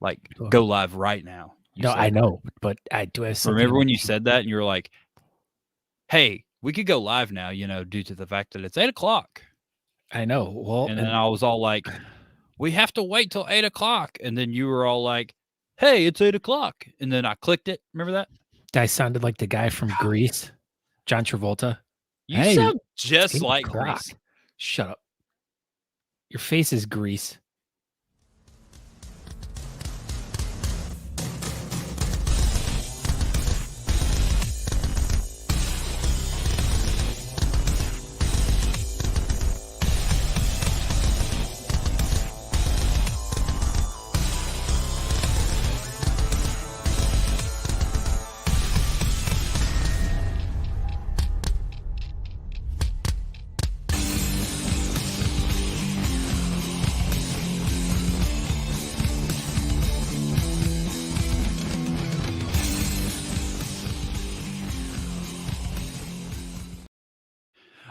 Like, go live right now. No, I know, but I do have something. Remember when you said that and you were like, hey, we could go live now, due to the fact that it's 8:00. I know. Well, and then I was all like, we have to wait till 8:00. And then you were all like, hey, it's 8:00. And then I clicked it. Remember that? I sounded like the guy from Grease, John Travolta. You sound just like Grease. Shut up. Your face is Grease.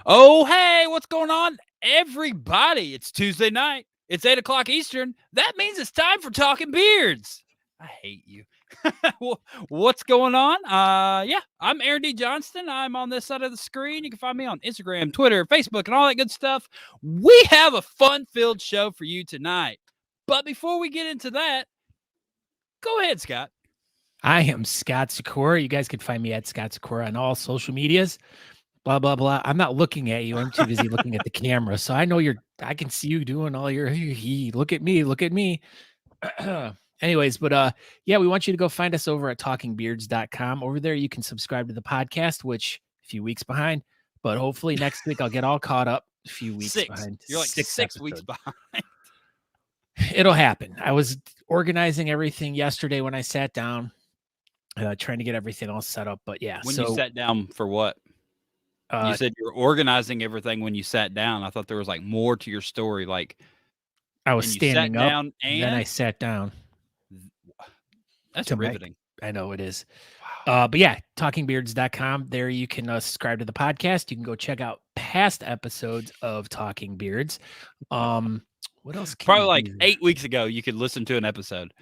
Oh, hey, what's going on, everybody? It's Tuesday night. It's 8:00 Eastern. That means it's time for Talking Beards. I hate you. What's going on? Yeah, I'm Aaron D. Johnston. I'm on this side of the screen. You can find me on Instagram, Twitter, Facebook, and all that good stuff. We have a fun-filled show for you tonight. But before we get into that, go ahead, Scott. I am Scott Sykora. You guys can find me at Scott Sykora on all social medias. Blah, blah, blah. I'm not looking at you. I'm too busy looking at the camera. So I know I can see you doing all your, look at me. Anyways, but yeah, we want you to go find us over at talkingbeards.com. Over there, you can subscribe to the podcast, which a few weeks behind, but hopefully next week I'll get all caught up. A few weeks behind. You're like six weeks behind. It'll happen. I was organizing everything yesterday when I sat down, trying to get everything all set up. But yeah, when you sat down for what? You said you were organizing everything when you sat down. I thought there was like more to your story. Like I was standing up and then I sat down. That's riveting. I know it is. Wow. But yeah, talkingbeards.com. There you can subscribe to the podcast. You can go check out past episodes of Talking Beards. What else? Probably like 8 weeks ago, you could listen to an episode.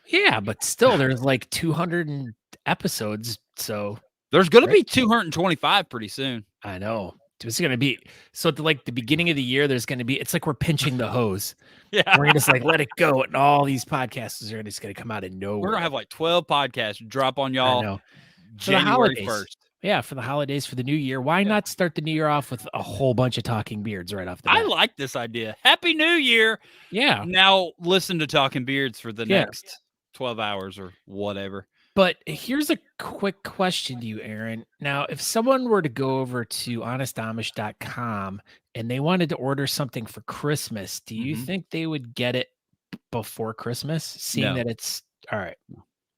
Yeah, but still, there's like 200 episodes. So there's going to be 225 pretty soon. I know. It's going to be so at the beginning of the year. There's going to be. It's like we're pinching the hose. Yeah, we're going to just like let it go, and all these podcasts are just going to come out of nowhere. We're going to have like 12 podcasts drop on y'all. January 1st. Yeah, for the holidays, for the new year. Why not start the new year off with a whole bunch of Talking Beards right off the bat? I like this idea. Happy New Year. Yeah. Now listen to Talking Beards for the next 12 hours or whatever. But here's a quick question to you, Aaron. Now, if someone were to go over to honestamish.com and they wanted to order something for Christmas, do you think they would get it before Christmas, seeing that it's all right?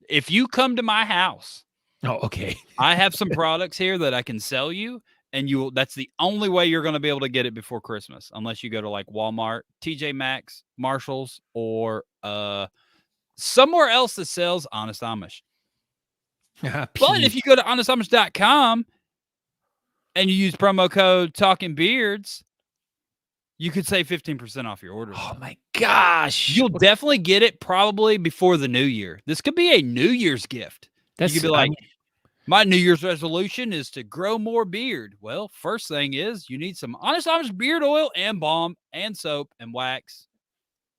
If you come to my house, okay. I have some products here that I can sell you, and that's the only way you're going to be able to get it before Christmas, unless you go to like Walmart, TJ Maxx, Marshalls, or somewhere else that sells Honest Amish. But if you go to honestamish.com and you use promo code Talking Beards, you could save 15% off your order. Oh my gosh. You'll definitely get it probably before the new year. This could be a New Year's gift. You could be like, my New Year's resolution is to grow more beard. Well, first thing is you need some Honest Amish beard oil and balm and soap and wax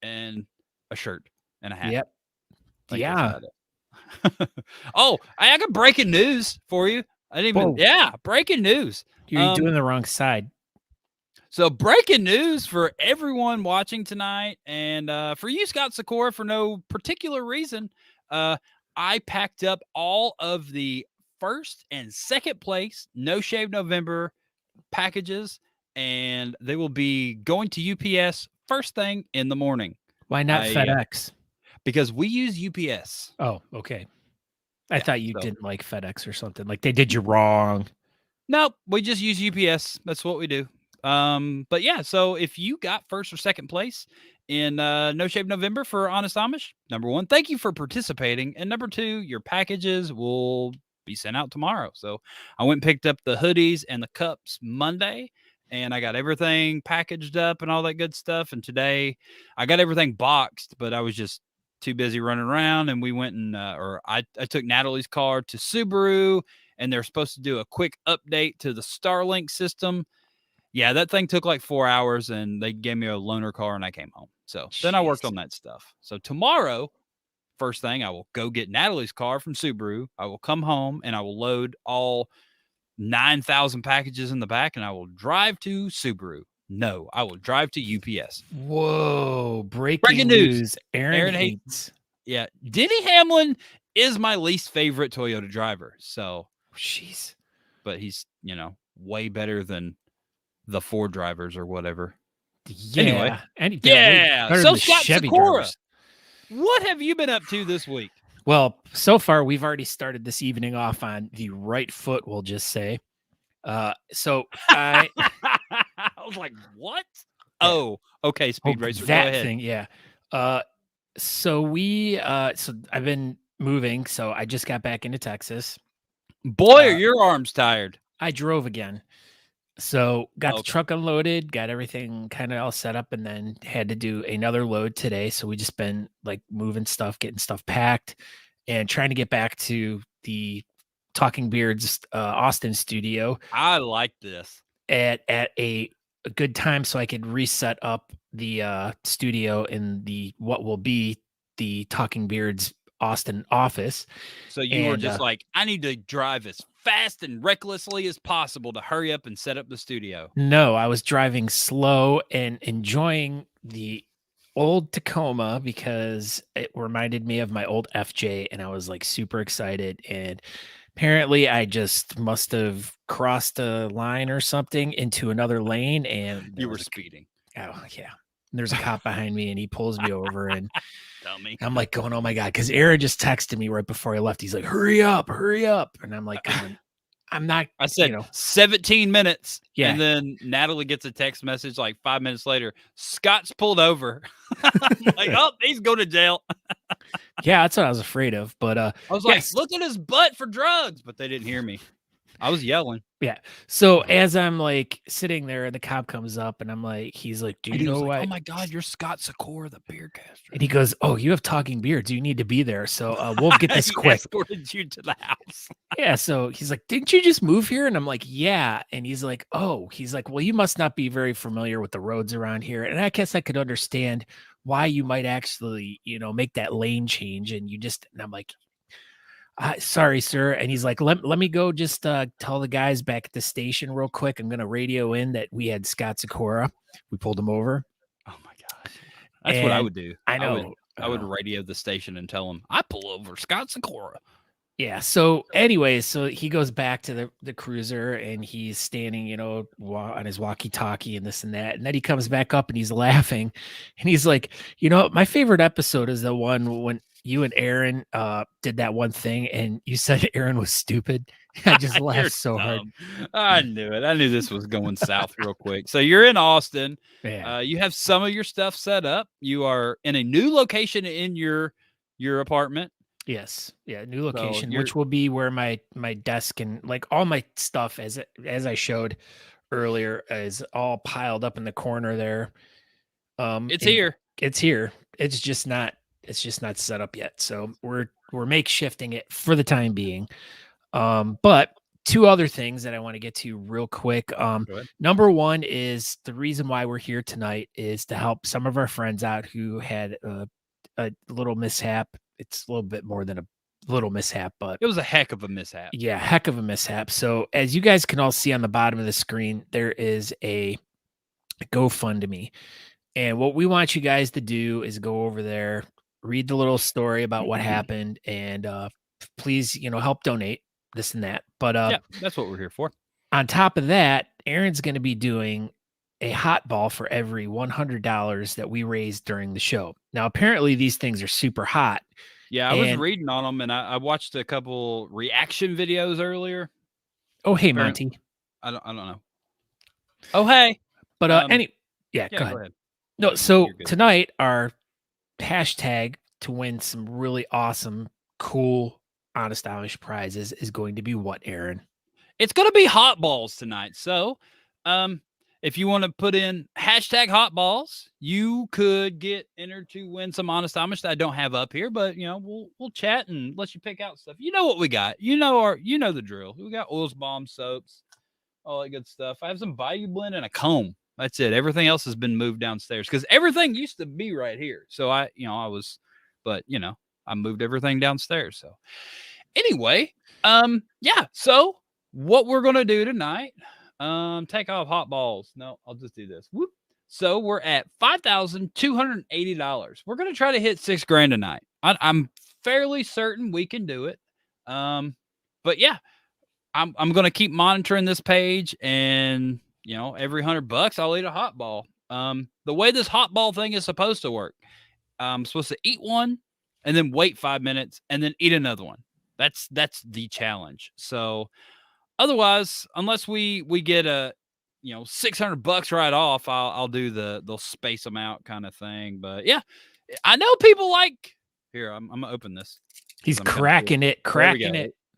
and a shirt and a hat. Yep. Yeah. Oh, I got breaking news for you. I didn't even. Whoa. Yeah, breaking news. You're doing the wrong side. So breaking news for everyone watching tonight, and for you, Scott Sykora, for no particular reason, I packed up all of the first and second place No Shave November packages, and they will be going to UPS first thing in the morning. Why not FedEx? Because we use UPS. Oh, okay. I thought you didn't like FedEx or something. Like they did you wrong. Nope, we just use UPS. That's what we do. But yeah, so if you got first or second place in No Shave November for Honest Amish, number one, thank you for participating. And number two, your packages will be sent out tomorrow. So I went and picked up the hoodies and the cups Monday, and I got everything packaged up and all that good stuff. And today I got everything boxed, but I was just too busy running around, and we went and I took Natalie's car to Subaru, and they're supposed to do a quick update to the Starlink system. Yeah, that thing took like 4 hours, and they gave me a loaner car, and I came home. So then I worked on that stuff. So tomorrow, first thing, I will go get Natalie's car from Subaru. I will come home, and I will load all 9,000 packages in the back, and I will drive to Subaru. No, I will drive to UPS. Whoa! Breaking news. Aaron hates. Yeah, Denny Hamlin is my least favorite Toyota driver. So, jeez, but he's way better than the Ford drivers or whatever. Yeah. Anyway, so Scott Sykora, what have you been up to this week? Well, so far we've already started this evening off on the right foot, we'll just say. So I was like, what? Yeah. Oh, okay. Speed Racer. That go ahead. thing, yeah. So I've been moving. So I just got back into Texas. Boy, are your arms tired. I drove again. So got the truck unloaded, got everything kind of all set up, and then had to do another load today. So we just been like moving stuff, getting stuff packed, and trying to get back to the Talking Beards Austin studio. I like this. At a good time so I could reset up the studio in what will be the Talking Beards Austin office. So you were just like, I need to drive as fast and recklessly as possible to hurry up and set up the studio. No, I was driving slow and enjoying the old Tacoma because it reminded me of my old FJ, and I was like super excited. And apparently I just must have crossed a line or something into another lane, and you were speeding. Oh yeah. There's a cop behind me, and he pulls me over, and Dummy. I'm like going, oh my God. Cause Aaron just texted me right before I left. He's like, hurry up. And I'm like, I'm not. I said 17 minutes. Yeah. And then Natalie gets a text message like 5 minutes later. Scott's pulled over. Like, oh, he's going to jail. Yeah, that's what I was afraid of. But I was like, look at his butt for drugs. But they didn't hear me. I was yelling. Yeah. So as I'm like sitting there, the cop comes up, and I'm like, he's like, do you know what? Oh my God, you're Scott Sykora, the beard caster. And he goes, oh, you have talking beards. You need to be there. So we'll get this quick. Escorted you to the house. Yeah. So he's like, didn't you just move here? And I'm like, yeah. And he's like, oh, well, you must not be very familiar with the roads around here. And I guess I could understand why you might actually, make that lane change. And I'm like, sorry, sir. And he's like, let me go just tell the guys back at the station real quick. I'm going to radio in that we had Scott Sykora. We pulled him over. Oh my gosh. That's what I would do. I know. I would radio the station and tell him, I pull over Scott Sykora. Yeah. So anyways, so he goes back to the cruiser, and he's standing, on his walkie-talkie and this and that. And then he comes back up, and he's laughing, and he's like, my favorite episode is the one when you and Aaron did that one thing, and you said Aaron was stupid. I just laughed so hard. I knew it. I knew this was going south real quick. So you're in Austin. Yeah. You have some of your stuff set up. You are in a new location in your apartment. Yes. Yeah. New location, which will be where my desk and like all my stuff, as I showed earlier, is all piled up in the corner there. It's here. It's here. It's just not set up yet. So we're makeshifting it for the time being. But two other things that I want to get to real quick. Number one is the reason why we're here tonight is to help some of our friends out who had a little mishap. It's a little bit more than a little mishap, but it was a heck of a mishap. Yeah, heck of a mishap. So as you guys can all see on the bottom of the screen, there is a GoFundMe. And what we want you guys to do is go over there, read the little story about what happened, and please, help donate this and that. But yeah, that's what we're here for. On top of that, Aaron's going to be doing a hot ball for every $100 that we raise during the show. Now, apparently these things are super hot. Yeah, I was reading on them, and I watched a couple reaction videos earlier. Oh, hey, Monty. I don't know. Oh, hey. But go ahead. No, so tonight our hashtag to win some really awesome, cool, Honest Amish prizes is going to be what, Aaron? It's going to be hot balls tonight. So, if you want to put in hashtag hot balls, you could get entered to win some Honest Amish that I don't have up here, but we'll chat and let you pick out stuff. You know what we got. You know the drill. We got oils, bombs, soaps, all that good stuff. I have some Bayou Blend and a comb. That's it. Everything else has been moved downstairs because everything used to be right here. So I moved everything downstairs. So anyway, so what we're going to do tonight, take off hot balls. No, I'll just do this. Whoop. So we're at $5,280. We're going to try to hit $6,000 tonight. I'm fairly certain we can do it. But yeah, I'm going to keep monitoring this page, and every $100 I'll eat a hot ball. The way this hot ball thing is supposed to work, I'm supposed to eat one and then wait 5 minutes and then eat another one. That's the challenge. So otherwise, unless we get a $600 right off, I'll do they'll space them out kind of thing. But yeah, I know people like. Here, I'm gonna open this. He's cracking it.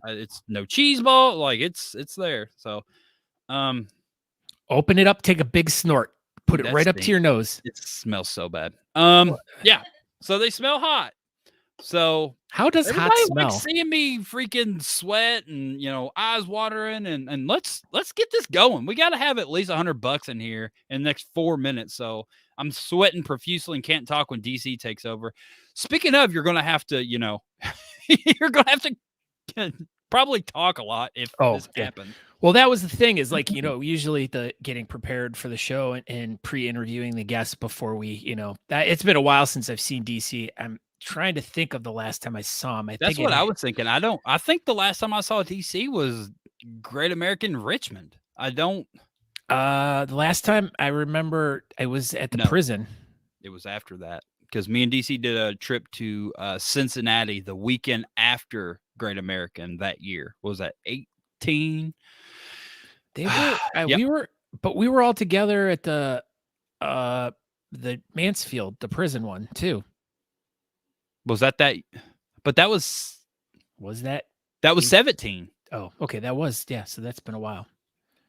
It's no cheese ball, like it's there. So, open it up, take a big snort, put it right up to your nose. It smells so bad. Yeah. So they smell hot. So how does hot smell? Like seeing me freaking sweat and eyes watering and let's get this going. We got to have at least $100 in here in the next 4 minutes. So I'm sweating profusely and can't talk when DC takes over. Speaking of, you're gonna have to, you're gonna have to probably talk a lot if this happens. Well, that was the thing is like, usually the getting prepared for the show and pre-interviewing the guests before we, that it's been a while since I've seen DC. I'm trying to think of the last time I saw him. That's what I was thinking. I think the last time I saw DC was Great American Richmond. The last time I remember I was at the prison. It was after that because me and DC did a trip to Cincinnati the weekend after Great American that year. What was that 18? They were, we were all together at the Mansfield, the prison one too. Was that? But that was that 17. Oh, okay. That was, yeah. So that's been a while.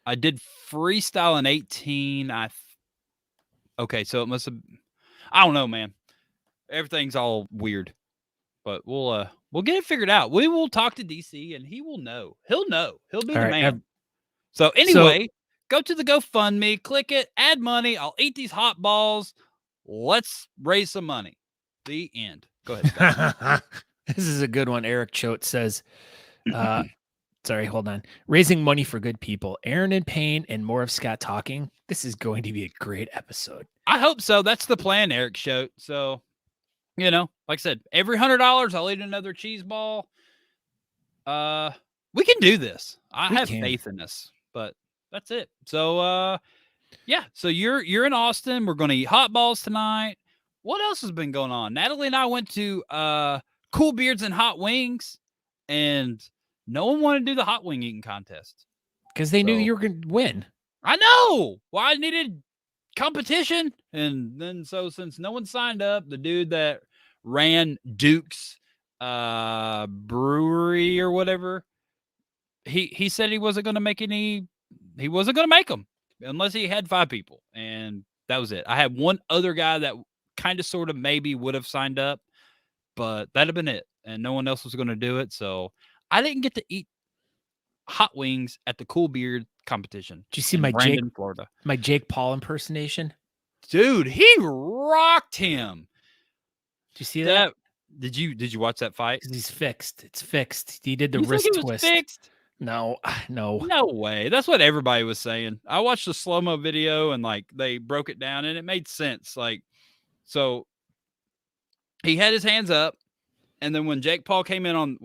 I did freestyle in 18. Okay. So it must have, I don't know, man. Everything's all weird, but we'll get it figured out. We will talk to DC and he will know. He'll know. He'll be the man. So anyway, go to the GoFundMe, click it, add money. I'll eat these hot balls. Let's raise some money. The end. Go ahead. This is a good one. Eric Choate says, sorry, hold on. Raising money for good people. Aaron in pain and more of Scott talking. This is going to be a great episode. I hope so. That's the plan, Eric Choate. So, like I said, every $100, I'll eat another cheese ball. We can do this. I have faith in this, but that's it. So, yeah. So you're in Austin. We're going to eat hot balls tonight. What else has been going on? Natalie and I went to Cool Beards and Hot Wings, and no one wanted to do the hot wing eating contest because they knew you were going to win. I know. Well, I needed competition, and then since no one signed up, the dude that ran Duke's brewery or whatever, he said he wasn't going to make any. He wasn't going to make them unless he had 5 people, and that was it. I had one other guy that kind of sort of maybe would have signed up, but that'd have been it, and no one else was going to do it. So I didn't get to eat hot wings at the Cool Beard competition. Did you see my Jake Paul impersonation? Dude, he rocked him. Did you see that? Did you watch that fight? He's fixed. It's fixed. He did the wrist twist. Fixed? No way. That's what everybody was saying. I watched the slow-mo video and like they broke it down and it made sense. Like, so he had his hands up, and then when Jake Paul came in on,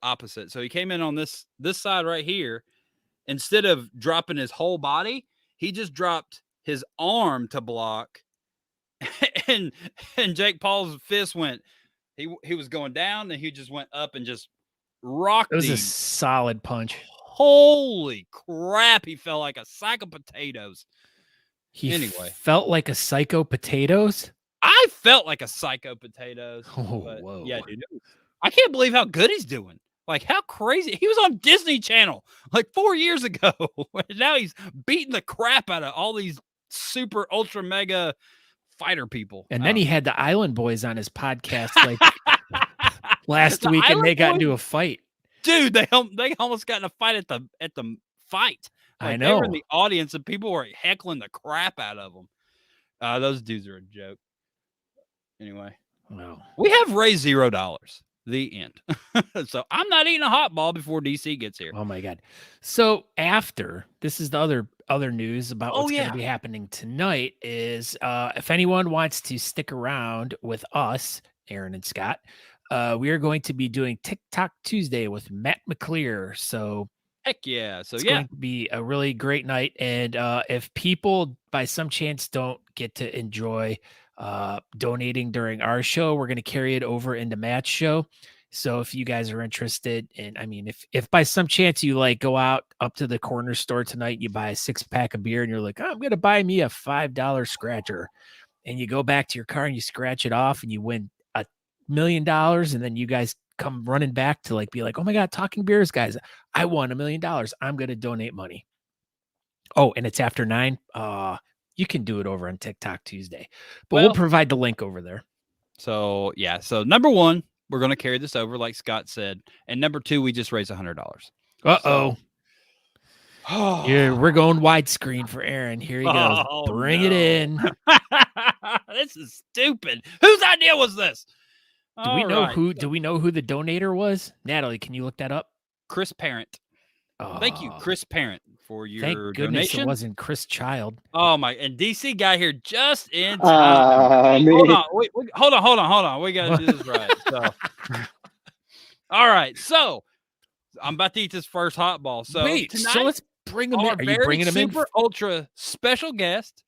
opposite. So he came in on this side right here. Instead of dropping his whole body, he just dropped his arm to block. and Jake Paul's fist went, he was going down, and he just went up and just rocked. It was a solid punch. Holy crap. He felt like a sack of potatoes. Felt like a psycho potatoes? I felt like a psycho potatoes. Oh, whoa. Yeah, dude. I can't believe how good he's doing. Like, how crazy. He was on Disney Channel like 4 years ago. And now he's beating the crap out of all these super ultra mega fighter people. And then he had the Island Boys on his podcast like last The week, and Island they got Boys? into a fight. Dude, they almost got in a fight at the fight. Like, I they were in know. the audience and people were heckling the crap out of them. Those dudes are a joke. Anyway, Wow. we have raised $0. The end. So I'm not eating a hot ball before DC gets here. Oh my God. So after this is the other news about what's going to be happening tonight is if anyone wants to stick around with us, Aaron and Scott, we are going to be doing TikTok Tuesday with Matt McClear. So heck yeah. So it's going to be a really great night. And if people by some chance don't get to enjoy donating during our show, we're going to carry it over into Matt's show. So if you guys are interested in, I mean, if by some chance you like go out up to the corner store tonight, you buy a 6-pack of beer and you're like, oh, I'm going to buy me a $5 scratcher, and you go back to your car and you scratch it off and you win $1 million. And then you guys come running back to like, be like, oh my God, Talking Beers guys, I won $1 million. I'm going to donate money. Oh, and it's after 9. You can do it over on TikTok Tuesday, but we'll provide the link over there. So yeah. So number 1, we're going to carry this over, like Scott said. And number 2, we just raised $100. Uh-oh. Yeah, we're going widescreen for Aaron. Here he goes. Bring it in. This is stupid. Whose idea was this? Do we know who the donator was? Natalie, can you look that up? Chris Parent. Thank you, Chris Parent, for your Thank goodness donation. It wasn't Chris Child. Oh my! And DC got here just in time. Hold on, hold on. We got to do this right. So, all right. So, I'm about to eat this first hot ball. So wait, tonight, so let's bring him in. Are you bringing him in? Super ultra special guest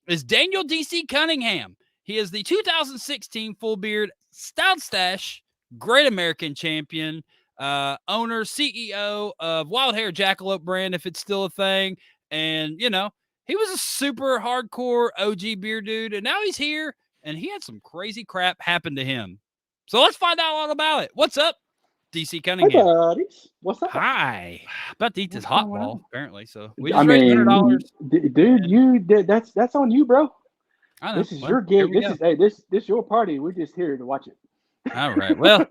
is Daniel DC Cunningham. He is the 2016 Full Beard Stout Stash Great American Champion. Owner, CEO of Wild Hair Jackalope brand, if it's still a thing. And, you know, he was a super hardcore OG beer dude, and now he's here, and he had some crazy crap happen to him. So let's find out all about it. What's up, DC Cunningham? Hey, buddies. What's up? Hi. About to eat this hot ball, apparently. So we just raised $100. Dude, you did that's on you, bro. I know. This is your gig. This is your party. We're just here to watch it. All right. Well,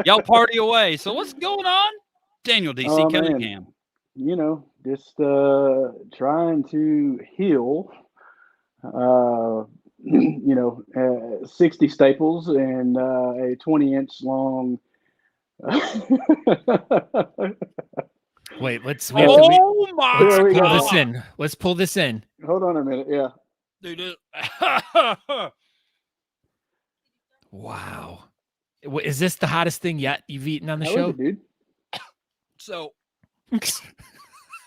y'all party away. So what's going on, Daniel DC Cunningham? Man. You know, just trying to heal. 60 staples and a 20-inch long. Wait, let's pull this in. Let's pull this in. Hold on a minute. Yeah. Dude. Wow. Is this the hottest thing yet you've eaten on the show? Dude. So,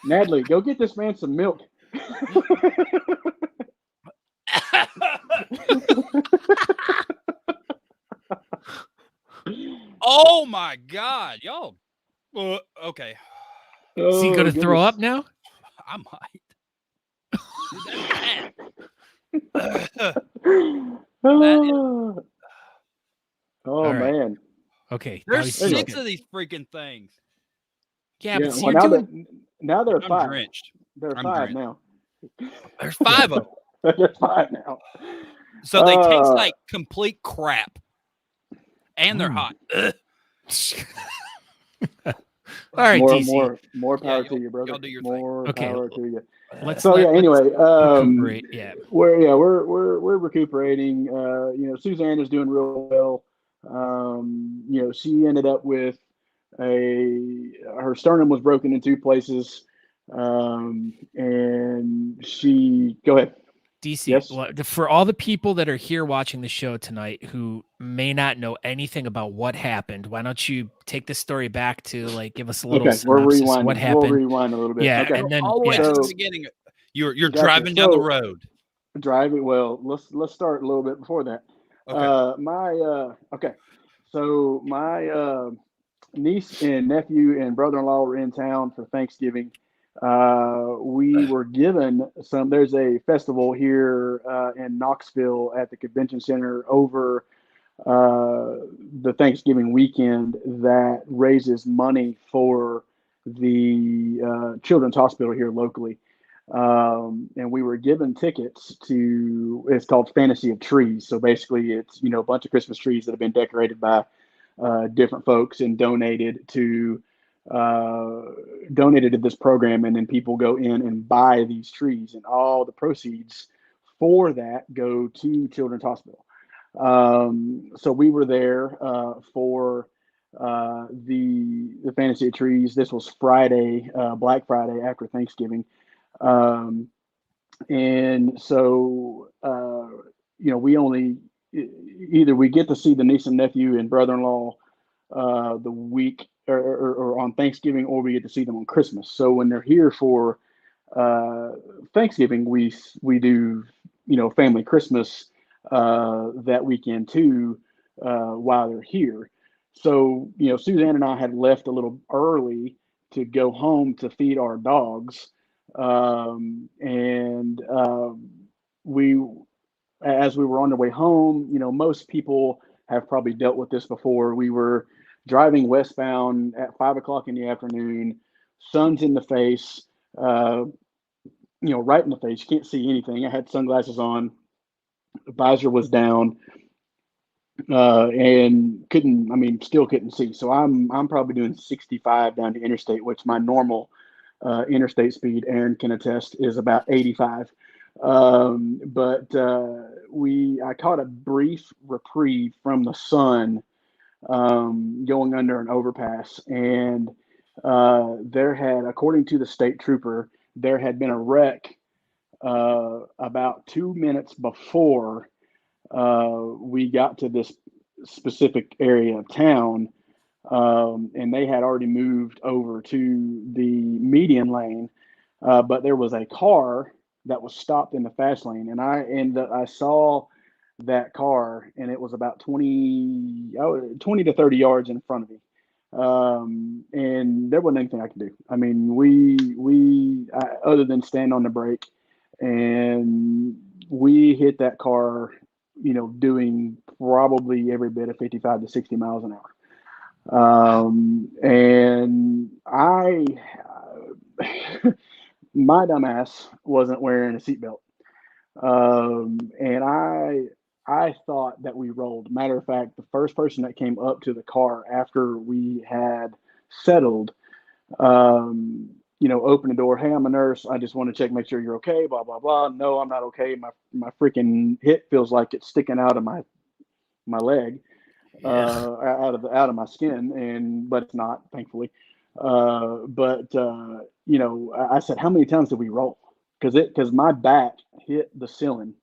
Natalie, go get this man some milk. Oh my God, y'all. Okay. Is he gonna throw up now? I might. Oh right. Man. Okay. There's 6 of these freaking things. Yeah, but well, now they're 5. I'm drenched. They're 5 now. There's 5 of them. There's 5 now. So they taste like complete crap. And they're hot. All right, DC. More power to you, brother. Y'all do your more thing. power to you. Anyway, we're recuperating. Suzanne is doing real well. She ended up with her sternum was broken in 2 places, and she go ahead. DC, yes? For all the people that are here watching the show tonight who may not know anything about what happened, why don't you take the story back to give us a little synopsis of what happened? We'll rewind a little bit. Yeah, okay. and then all the way to the beginning. You're driving down the road. Driving. Well, let's start a little bit before that. Okay. So my niece and nephew and brother-in-law were in town for Thanksgiving. We were given there's a festival here in Knoxville at the convention center over the Thanksgiving weekend that raises money for the Children's Hospital here locally. And we were given tickets to, it's called Fantasy of Trees. So basically it's, a bunch of Christmas trees that have been decorated by different folks and donated to this program. And then people go in and buy these trees, and all the proceeds for that go to Children's Hospital. So we were there for the Fantasy of Trees. This was Friday, Black Friday after Thanksgiving. And so, we only, either we get to see the niece and nephew and brother-in-law the week or on Thanksgiving, or we get to see them on Christmas. So when they're here for Thanksgiving, we do, family Christmas that weekend too, while they're here. So, Suzanne and I had left a little early to go home to feed our dogs. As we were on the way home, most people have probably dealt with this before. We were driving westbound at 5 o'clock in the afternoon, sun's in the face, right in the face. You can't see anything. I had sunglasses on, the visor was down, and still couldn't see. So I'm probably doing 65 down the interstate, which my normal interstate speed, Aaron can attest, is about 85. But I caught a brief reprieve from the sun going under an overpass, and there had, according to the state trooper, there had been a wreck about 2 minutes before we got to this specific area of town. And they had already moved over to the median lane, but there was a car that was stopped in the fast lane, and I saw that car, and it was about 20 to 30 yards in front of me, and there wasn't anything I could do. I mean, we other than stand on the brake, and we hit that car, doing probably every bit of 55 to 60 miles an hour. And my dumbass wasn't wearing a seatbelt. And I thought that we rolled. Matter of fact, the first person that came up to the car after we had settled, opened the door. Hey, I'm a nurse. I just want to check, make sure you're okay. Blah, blah, blah. No, I'm not okay. My freaking hip feels like it's sticking out of my leg. Out of my skin, but it's not, thankfully. I said, how many times did we roll? Because my back hit the ceiling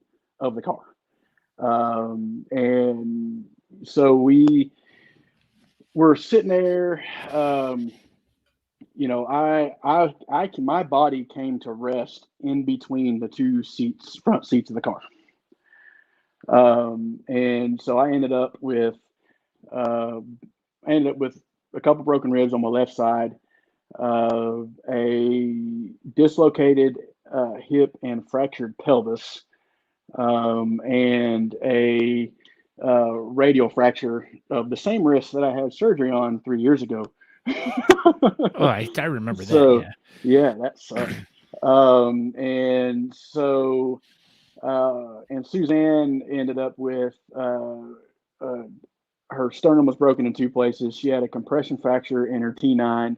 of the car, and so we were sitting there. My body came to rest in between the two front seats of the car, and so I ended up with a couple broken ribs on my left side, a dislocated hip and fractured pelvis, and a radial fracture of the same wrist that I had surgery on 3 years ago. Oh, I remember so, that. Yeah, that sucked. And Suzanne ended up with her sternum was broken in two places. She had a compression fracture in her T9,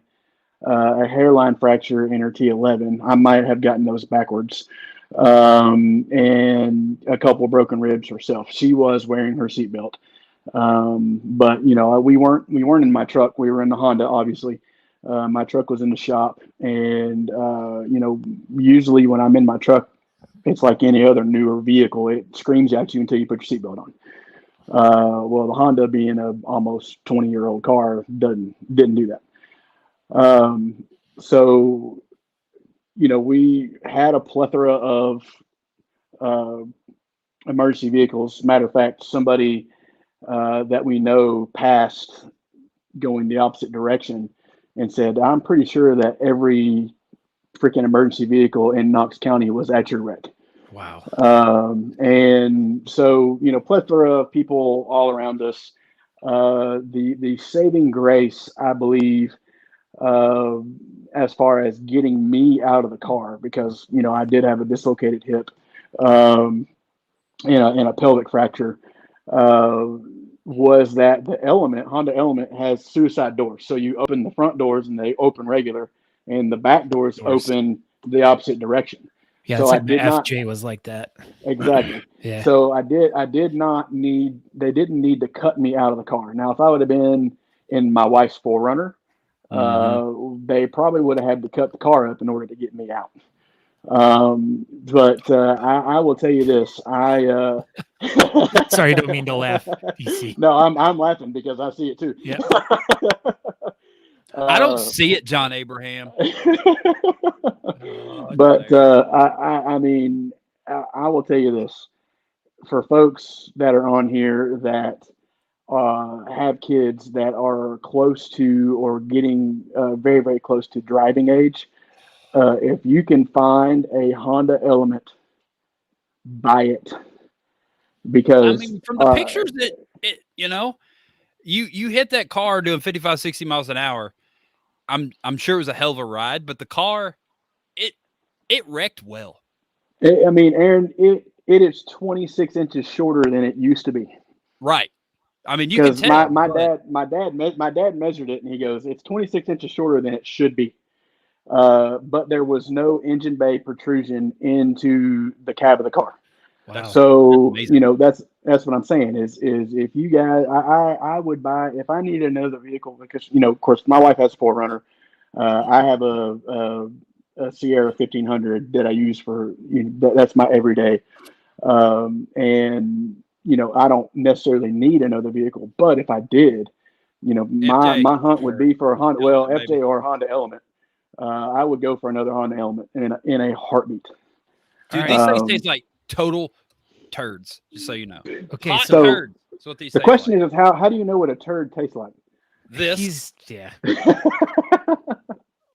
a hairline fracture in her T11. I might have gotten those backwards, and a couple of broken ribs herself. She was wearing her seatbelt, but we weren't in my truck. We were in the Honda, obviously. My truck was in the shop, and usually when I'm in my truck, it's like any other newer vehicle. It screams at you until you put your seatbelt on. Well, the Honda, being a almost 20-year-old car, didn't do that. So we had a plethora of emergency vehicles. Matter of fact, somebody that we know passed going the opposite direction and said, I'm pretty sure that every freaking emergency vehicle in Knox County was at your wreck. Wow. And so, plethora of people all around us. The saving grace, I believe, as far as getting me out of the car, because, I did have a dislocated hip, and a pelvic fracture, was that the Honda Element has suicide doors. So you open the front doors and they open regular, and the back doors open the opposite direction. Yeah, So it's I like my did not FJ was like that. exactly. Yeah. So I did not need. They didn't need to cut me out of the car. Now, if I would have been in my wife's 4Runner, they probably would have had to cut the car up in order to get me out. But I will tell you this. Sorry, I don't mean to laugh, DC. No, I'm laughing because I see it too. Yeah. I don't see it, John Abraham. But I mean, I will tell you this: for folks that are on here that have kids that are close to or getting very, very close to driving age, if you can find a Honda Element, buy it. Because I mean, from the pictures that you hit that car doing 55, 60 miles an hour. I'm sure it was a hell of a ride, but the car, it wrecked well. I mean, Aaron, it is 26 inches shorter than it used to be. Right. I mean, you can tell. My dad measured it, and he goes, "It's 26 inches shorter than it should be." But there was no engine bay protrusion into the cab of the car. Wow. So that's what I'm saying is if you guys, I would buy, if I need another vehicle, because of course my wife has a 4Runner. I have a Sierra 1500 that I use for that's my everyday, and I don't necessarily need another vehicle, but if I did, my hunt would be for a Honda, FJ or a Honda Element. I would go for another Honda Element in a heartbeat. Dude, these things taste like total turds, just so you know. Okay, hot so turds. That's what these. The question is how do you know what a turd tastes like? This.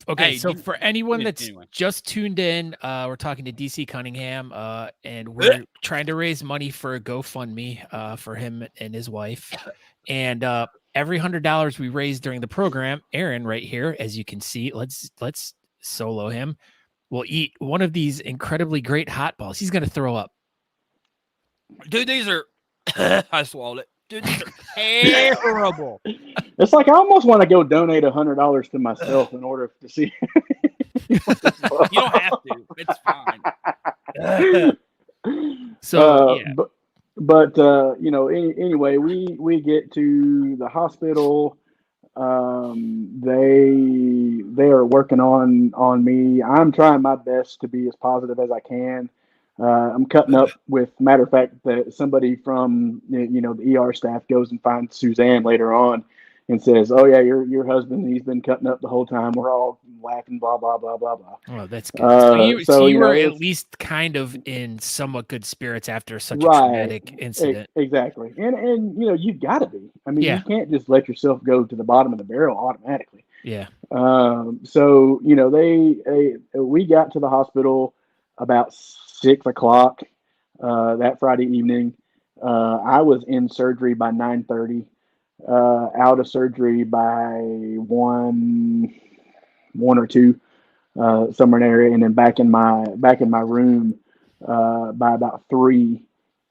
Okay, Hey, so for anyone that's anyway. just tuned in, we're talking to DC Cunningham, and we're trying to raise money for a GoFundMe for him and his wife. And every $100 we raise during the program, Aaron right here, as you can see, let's solo him, will eat one of these incredibly great hot balls. He's gonna throw up. Dude, these are I swallowed it. Dude, these are terrible. It's like I almost want to go donate $100 to myself in order to see. You don't have to. It's fine. So yeah. But anyway, we get to the hospital. They are working on me. I'm trying my best to be as positive as I can. I'm cutting up with, matter of fact, that somebody from the ER staff goes and finds Suzanne later on and says, "Oh yeah, your husband, he's been cutting up the whole time. We're all laughing, blah blah blah blah blah." Oh, that's good. So you were at it's, least kind of in somewhat good spirits after such a traumatic incident. Exactly, and you've got to be. I mean, Yeah. you can't just let yourself go to the bottom of the barrel automatically. Yeah. So we got to the hospital about 6 o'clock that Friday evening. I was in surgery by 9:30, out of surgery by 1 or 2, somewhere in the area, and then back in my room by about 3.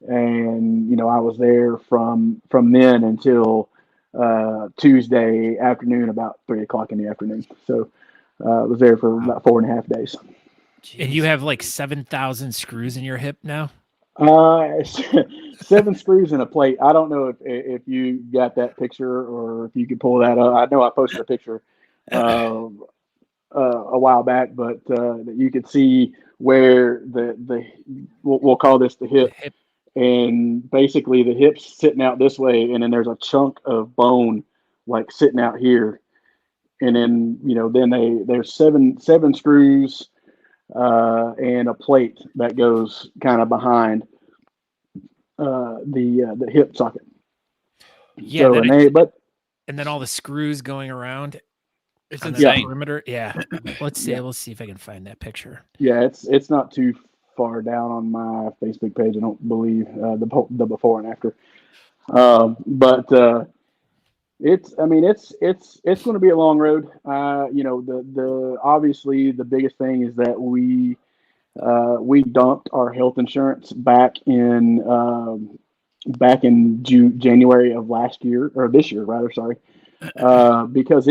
And I was there from then until Tuesday afternoon, about 3 o'clock in the afternoon. So I was there for about 4.5 days. And you have like 7,000 screws in your hip now? 7 screws and a plate. I don't know if you got that picture or if you could pull that up. I know I posted a picture a while back, but you could see where we'll call this the hip. And basically the hip's sitting out this way, and then there's a chunk of bone like sitting out here. And then there's seven screws and a plate that goes kind of behind the hip socket. Yeah, so, and then all the screws going around. It's on insane. The perimeter. Yeah. Let's see. Let's see if I can find that picture. Yeah, it's not too far down on my Facebook page. I don't believe the before and after. But it's going to be a long road. The obviously the biggest thing is that we dumped our health insurance back in January of last year, or this year rather, sorry, because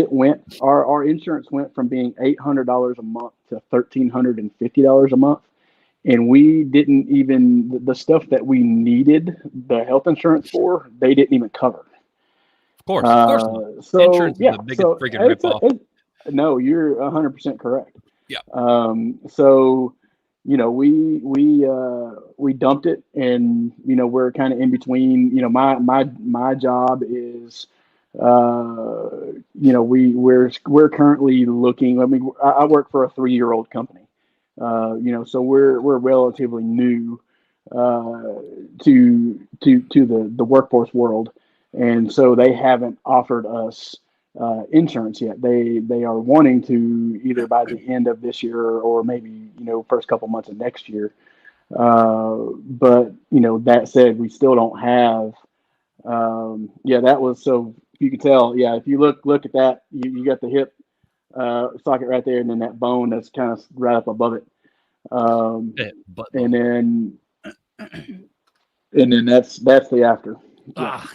our insurance went from being $800 a month to $1,350 a month. And we didn't even, the stuff that we needed the health insurance for, they didn't even cover. Of course not. So insurance is the biggest freaking ripoff. No, you're 100% correct. Yeah. So, we dumped it, and we're kind of in between. My job is, we're currently looking. I work for a 3-year-old company. So we're relatively new to the workforce world, and so they haven't offered us insurance yet. They are wanting to either by the end of this year or maybe first couple months of next year. But that said, we still don't have. That was, so you can tell. Yeah, if you look at that, you got the hip socket right there, and then that bone that's kind of right up above it. And then that's the after. Yeah.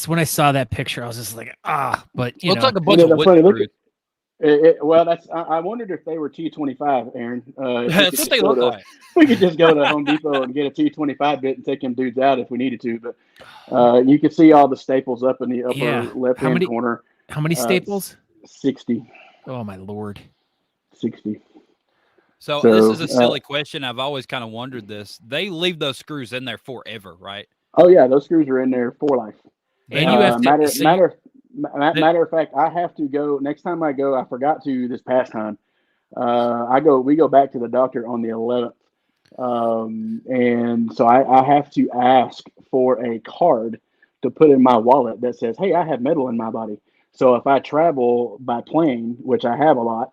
When I saw that picture, I was just like, but looks like a bunch of wood screws. I wondered if they were T25, Aaron. That's what they look like. We could just go to Home Depot and get a T25 bit and take them dudes out if we needed to. But you can see all the staples up in the upper left-hand corner. How many staples? 60. Oh, my Lord. 60. So this is a silly question. I've always kind of wondered this. They leave those screws in there forever, right? Oh, yeah. Those screws are in there for life. And you have to matter of fact, I have to go next time I go. I forgot to this past time. We go back to the doctor on the 11th, and so I have to ask for a card to put in my wallet that says, "Hey, I have metal in my body." So if I travel by plane, which I have a lot,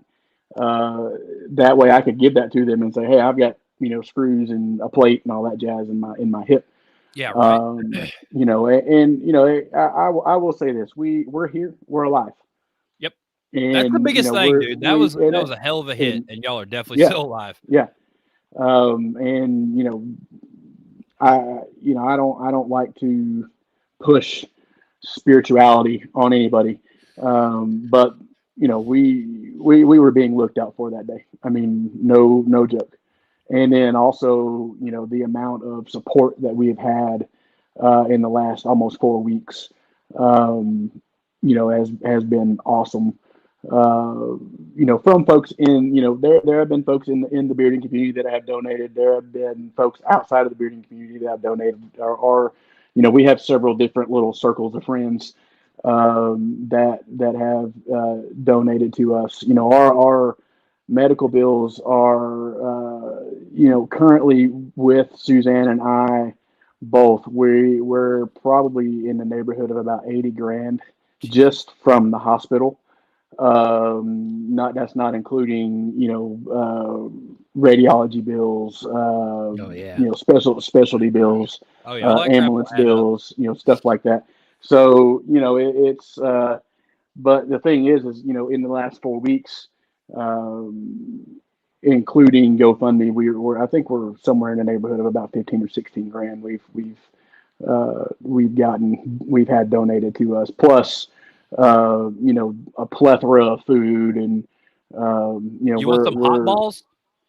that way I could give that to them and say, "Hey, I've got screws and a plate and all that jazz in my hip." Yeah, right. I will say this: we're here, we're alive. Yep, and, that's the biggest thing, dude. That was a hell of a hit, and y'all are definitely still alive. Yeah, I don't like to push spirituality on anybody, but we were being looked out for that day. I mean, no joke. And then also, the amount of support that we have had in the last almost 4 weeks, has been awesome. From folks in, there have been folks in the bearding community that have donated. There have been folks outside of the bearding community that have donated. Or we have several different little circles of friends that have donated to us. Our medical bills are, currently with Suzanne and I both, we're probably in the neighborhood of about 80 grand just from the hospital. That's not including, radiology bills, specialty bills, ambulance bills, stuff like that. So, it's, but the thing is, in the last 4 weeks, including GoFundMe, I think we're somewhere in the neighborhood of about 15 or 16 grand. We've had donated to us, plus, a plethora of food and, you want some hot balls?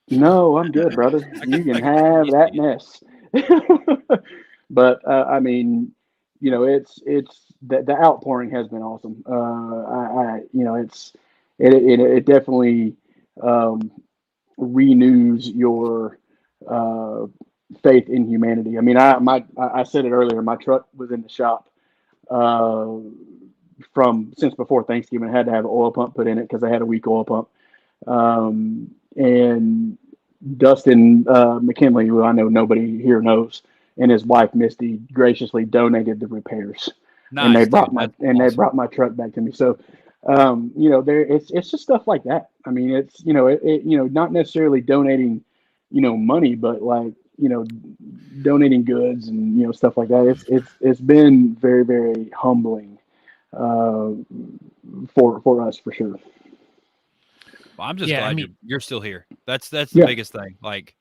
No, I'm good, brother. You can have that mess. But, it's the outpouring has been awesome. It definitely, renews your faith in humanity. I mean, I said it earlier. My truck was in the shop since before Thanksgiving. I had to have an oil pump put in it because I had a weak oil pump. And Dustin McKinley, who I know nobody here knows, and his wife Misty graciously donated the repairs. Nice, and they brought my truck back to me. So. It's just stuff like that. I mean, it's, not necessarily donating, money, but like, donating goods and, stuff like that. It's been very, very humbling, for us for sure. Well, I'm just Yeah, glad I mean- you're still here. That's the Yeah. biggest thing. Like,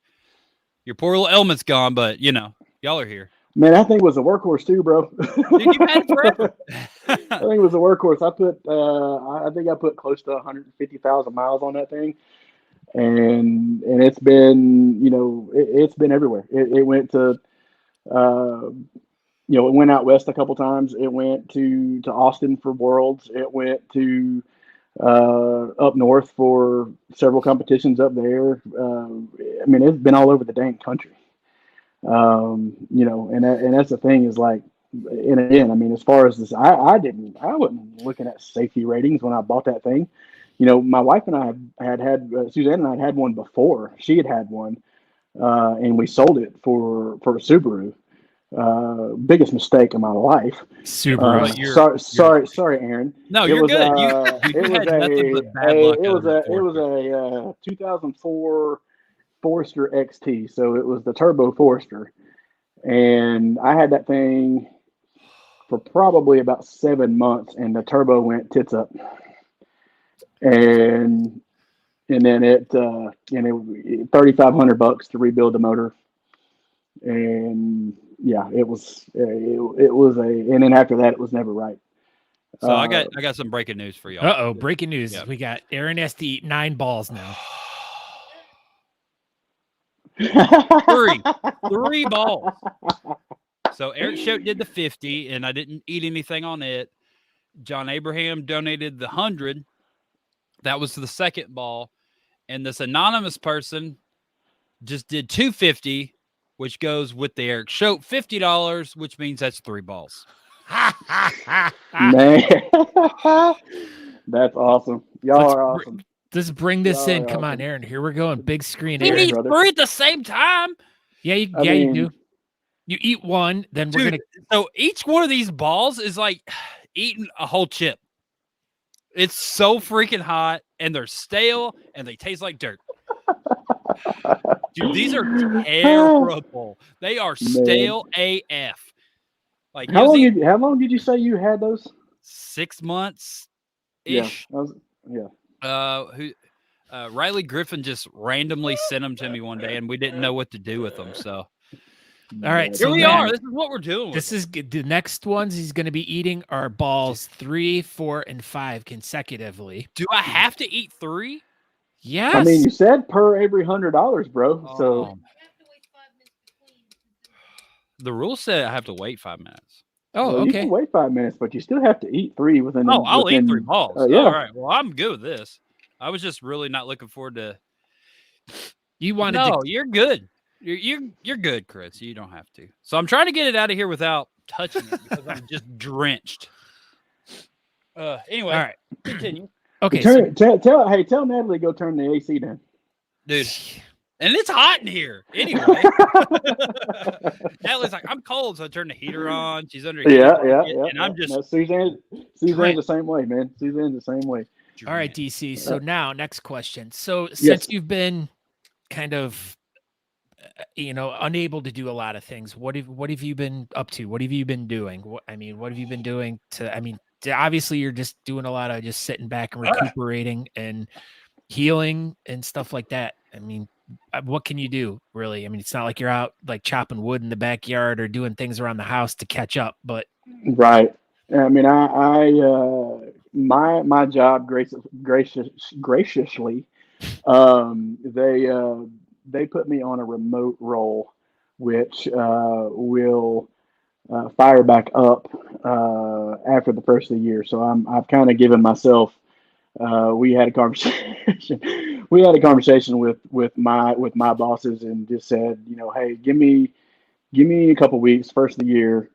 your poor little element's gone, but y'all are here. Man, that thing was a workhorse too, bro. Dude, you've had it forever. I think it was a workhorse. I think I put close to 150,000 miles on that thing, and it's been, it's been everywhere. It went to, it went out west a couple times. It went to Austin for Worlds. It went to up north for several competitions up there. I mean, it's been all over the dang country. And that's the thing is like, and again, I mean, as far as this, I wasn't looking at safety ratings when I bought that thing. My wife and I had Suzanne and I had one before. She had one, and we sold it for a Subaru. Biggest mistake of my life. Subaru. Sorry, Aaron. No, you're good. You had nothing but bad luck. It was a 2004 Forester XT, so it was the Turbo Forester, and I had that thing for probably about 7 months, and the turbo went tits up, and then it $3,500 to rebuild the motor, and yeah, it was and then after that it was never right. So I got some breaking news for y'all. Uh-oh, breaking news. Yeah. We got Aaron has to eat 9 balls now. 3 balls. So Eric Choate did the 50, and I didn't eat anything on it. John Abraham donated the 100. That was the second ball. And this anonymous person just did 250, which goes with the Eric Choate $50, which means that's 3 balls. Man, that's awesome. Y'all are awesome. Let's bring this in. Come on, Aaron. Here we're going. Big screen. He Aaron. eats 3 at the same time. Yeah, you do. You eat one, then we're gonna. So each one of these balls is like eating a whole chip. It's so freaking hot, and they're stale, and they taste like dirt. Dude, these are terrible. They are stale AF. Like, how long did you say you had those? 6 months ish. Yeah. Riley Griffin just randomly sent them to me one day, and we didn't know what to do with them. So, all right, here we are. This is what we're doing. This is the next ones he's going to be eating are balls 3, 4, and 5 consecutively. Do I have to eat 3? Yes. I mean, you said per every $100, bro. So the rule said I have to wait 5 minutes. Oh, okay. You can wait 5 minutes, but you still have to eat 3 within. I'll eat 3 balls. Yeah. All right. Well, I'm good with this. I was just really not looking forward to. You wanted No, to. you're good. You're good, Chris. You don't have to. So I'm trying to get it out of here without touching it because I'm just drenched. Anyway, all right. Continue. Okay. Tell Natalie to go turn the AC down, dude. And it's hot in here. Anyway, Natalie's like, I'm cold, so I turn the heater on. She's under. Yeah. And I'm just. No, Suzanne's the same way, man. Suzanne's the same way. All right, DC. So now, next question. So since you've been kind of, unable to do a lot of things, what have you been up to? What have you been doing? What have you been doing obviously you're just doing a lot of just sitting back and recuperating and healing and stuff like that. I mean, what can you do really? I mean, it's not like you're out like chopping wood in the backyard or doing things around the house to catch up, but. Right. I mean, my job graciously, they put me on a remote role, which will fire back up after the first of the year. So I've kind of given myself. We had a conversation. with my bosses and just said, hey, give me a couple weeks, first of the year.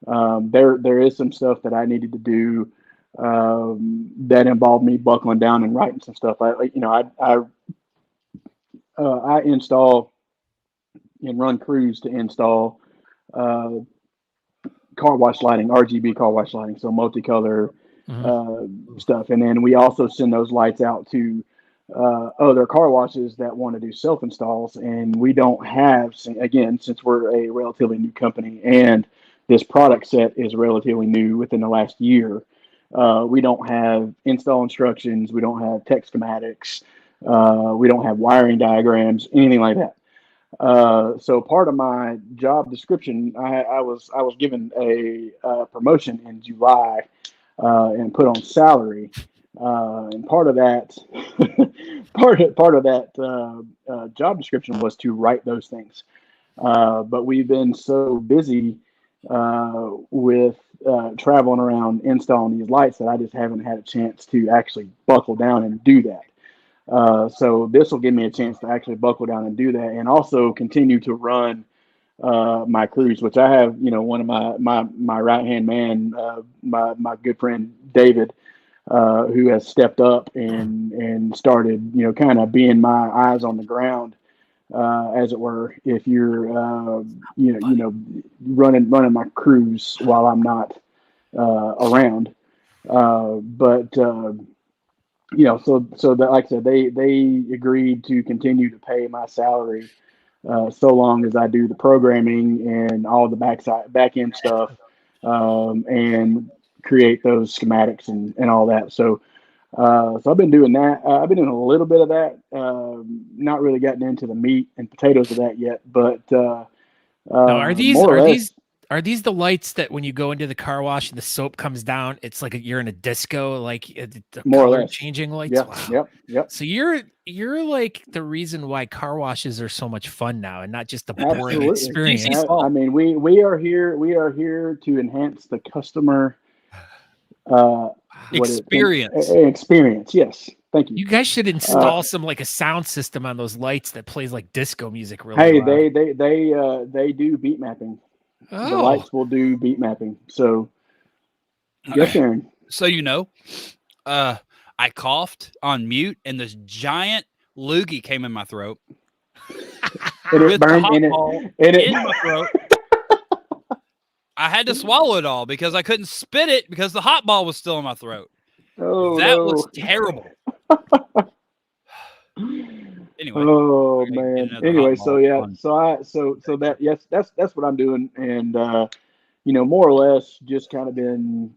There is some stuff that I needed to do that involved me buckling down and writing some stuff. I install and run crews to install car wash lighting, RGB car wash lighting, so multicolor stuff. And then we also send those lights out to other car washes that want to do self installs, and we don't have, again, since we're a relatively new company and this product set is relatively new within the last year. We don't have install instructions. We don't have tech schematics. We don't have wiring diagrams, anything like that. So part of my job description, I was given a promotion in July and put on salary, and part of that part of that job description was to write those things. But we've been so busy with traveling around installing these lights that I just haven't had a chance to actually buckle down and do that. So this will give me a chance to actually buckle down and do that, and also continue to run my crews, which I have, one of my right hand man, my good friend David, who has stepped up and started, kind of being my eyes on the ground, as it were. If you're, running my crews while I'm not around, but. So that, like I said, they agreed to continue to pay my salary so long as I do the programming and all the back end stuff, and create those schematics and all that. So I've been doing that. I've been doing a little bit of that. Not really gotten into the meat and potatoes of that yet, but Now, are more or less. Are these the lights that when you go into the car wash and the soap comes down, it's like you're in a disco, like the More or color less. changing lights? Yep, Wow. yep. So you're like the reason why car washes are so much fun now, and not just a boring Absolutely. experience. DC I mean, we are here to enhance the customer experience. experience. Yes, thank you. You guys should install some like a sound system on those lights that plays like disco music really Hey, loud. they do beat mapping. The Oh, lights will do beat mapping. So yes, Aaron. So I coughed on mute, and this giant loogie came in my throat. And it With the burned hot in it. ball And in my throat. I had to swallow it all because I couldn't spit it because the hot ball was still in my throat. That was terrible. Anyway. Oh Get man. another Anyway, hot so ball. yeah, Fun. so that, yes, that's what I'm doing, and more or less just kind of been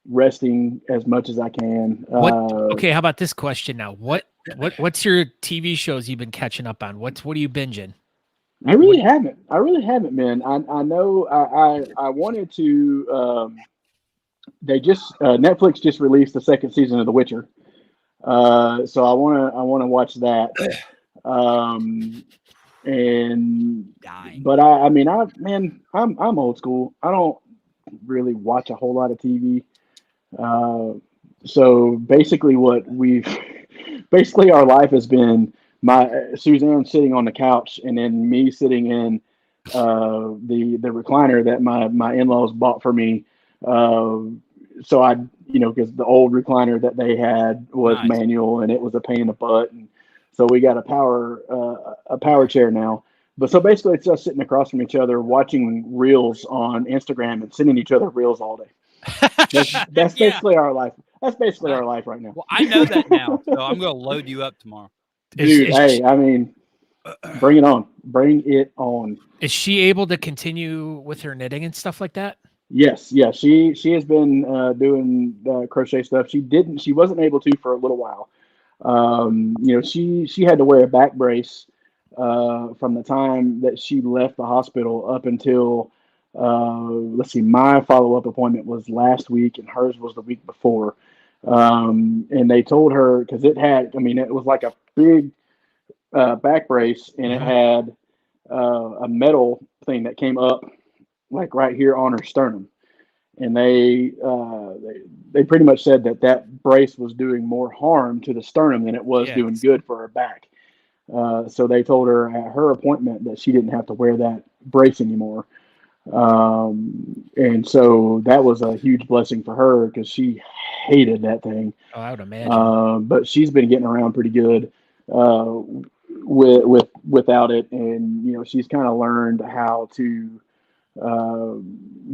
resting as much as I can. okay, how about this question now? What's your TV shows you've been catching up on? What are you binging? I really haven't, man. I know I wanted to. They just Netflix just released the second season of The Witcher, so I want to watch that. But I'm old school. I don't really watch a whole lot of TV. So basically, basically our life has been my Suzanne sitting on the couch, and then me sitting in the recliner that my in-laws bought for me. So I, because the old recliner that they had was Nice. manual, and it was a pain in the butt, and so we got a power chair now. But so basically, it's us sitting across from each other, watching reels on Instagram and sending each other reels all day. That's basically our life. That's basically our life right now. Well, I know that now, so I'm going to load you up tomorrow. Dude, hey, I mean, bring it on. Bring it on. Is she able to continue with her knitting and stuff like that? Yes, yeah. She has been doing crochet stuff. She wasn't able to for a little while. She had to wear a back brace from the time that she left the hospital up until let's see, my follow-up appointment was last week and hers was the week before. And they told her, because it was like a big back brace, and it had a metal thing that came up like right here on her sternum, and they pretty much said that brace was doing more harm to the sternum than it was doing good for her back. So they told her at her appointment that she didn't have to wear that brace anymore. And so that was a huge blessing for her because she hated that thing. Oh, I would imagine. But she's been getting around pretty good without it, and she's kind of learned how to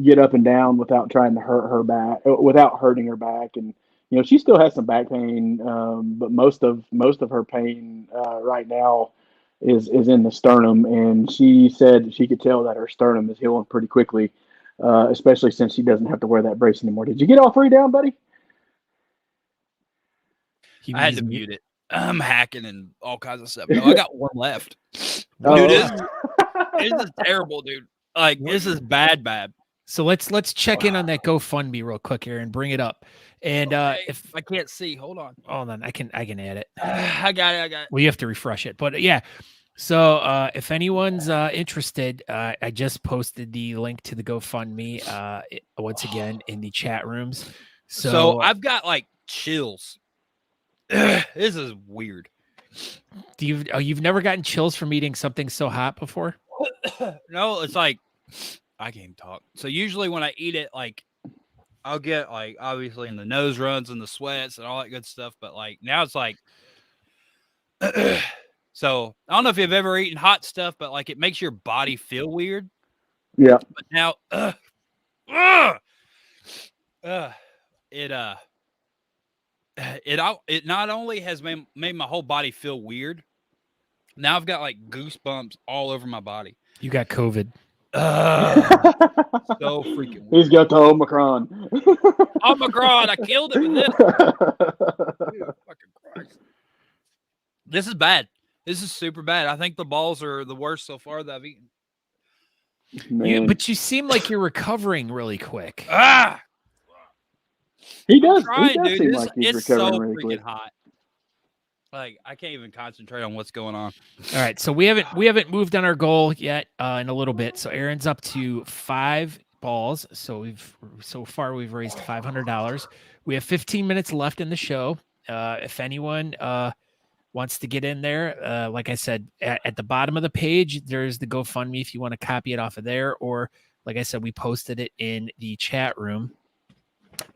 get up and down without trying to hurt her back, without hurting her back, and she still has some back pain, but most of her pain right now is in the sternum, and she said she could tell that her sternum is healing pretty quickly, especially since she doesn't have to wear that brace anymore. Did you get all three down, buddy? I had to mute it. I'm hacking and all kinds of stuff. No, I got one left. Dude, this is terrible, dude. Like, this is bad. So let's check in on that GoFundMe real quick here and bring it up. And if I can't see, hold on. I can add it. I got it. Well, you have to refresh it, but yeah. So if anyone's interested, I just posted the link to the GoFundMe once again in the chat rooms. So I've got like chills. This is weird. You've never gotten chills from eating something so hot before? No, it's like I can't even talk. So usually when I eat it, like I'll get like obviously in the nose runs and the sweats and all that good stuff. But like now it's like, so I don't know if you've ever eaten hot stuff, but like it makes your body feel weird. Yeah. But now, it not only has made my whole body feel weird. Now I've got like goosebumps all over my body. You got COVID. So freaking weird. He's got the Omicron. Omicron, I killed it with this. Dude, fucking Christ. This is bad. This is super bad. I think the balls are the worst so far that I've eaten. But you seem like you're recovering really quick. He does. Trying, he does seem like he's it's so recovering really freaking quick. hot. Like I can't even concentrate on what's going on. All right, so we haven't moved on our goal yet in a little bit. So Aaron's up to 5 balls. So so far we've raised $500. We have 15 minutes left in the show. If anyone wants to get in there, like I said, at the bottom of the page, there's the GoFundMe if you want to copy it off of there, or like I said, we posted it in the chat room.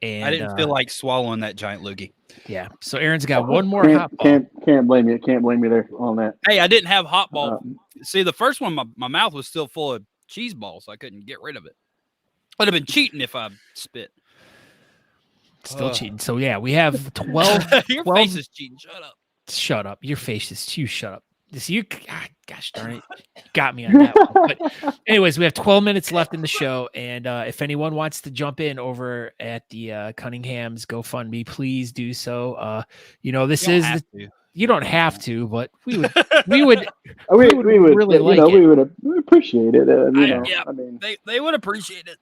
And I didn't feel like swallowing that giant loogie. Yeah. So Aaron's got one more hot ball. Can't blame you. Can't blame you there on that. Hey, I didn't have hot ball. See, the first one, my mouth was still full of cheese balls. So I couldn't get rid of it. I'd have been cheating if I spit. Still cheating. So yeah, we have 12. Your face is cheating. Shut up. Shut up. Your face is you. Shut up. Gosh darn it. Got me on that one. But anyways, we have 12 minutes left in the show. And if anyone wants to jump in over at the Cunningham's GoFundMe, please do so. You don't have to, but we would really like it. We would appreciate it. I mean, they would appreciate it.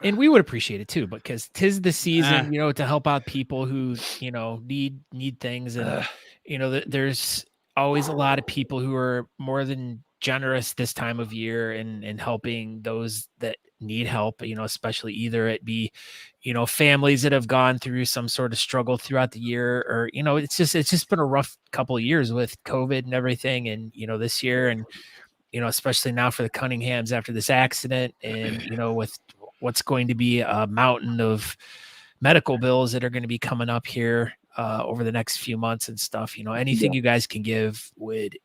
And we would appreciate it too, because 'tis the season, to help out people who, need things. And, there's always a lot of people who are more than generous this time of year and helping those that need help, especially either it be, families that have gone through some sort of struggle throughout the year, or, it's just been a rough couple of years with COVID and everything. And, this year, and, especially now for the Cunninghams after this accident, and, with what's going to be a mountain of medical bills that are going to be coming up here over the next few months and stuff, anything you guys can give would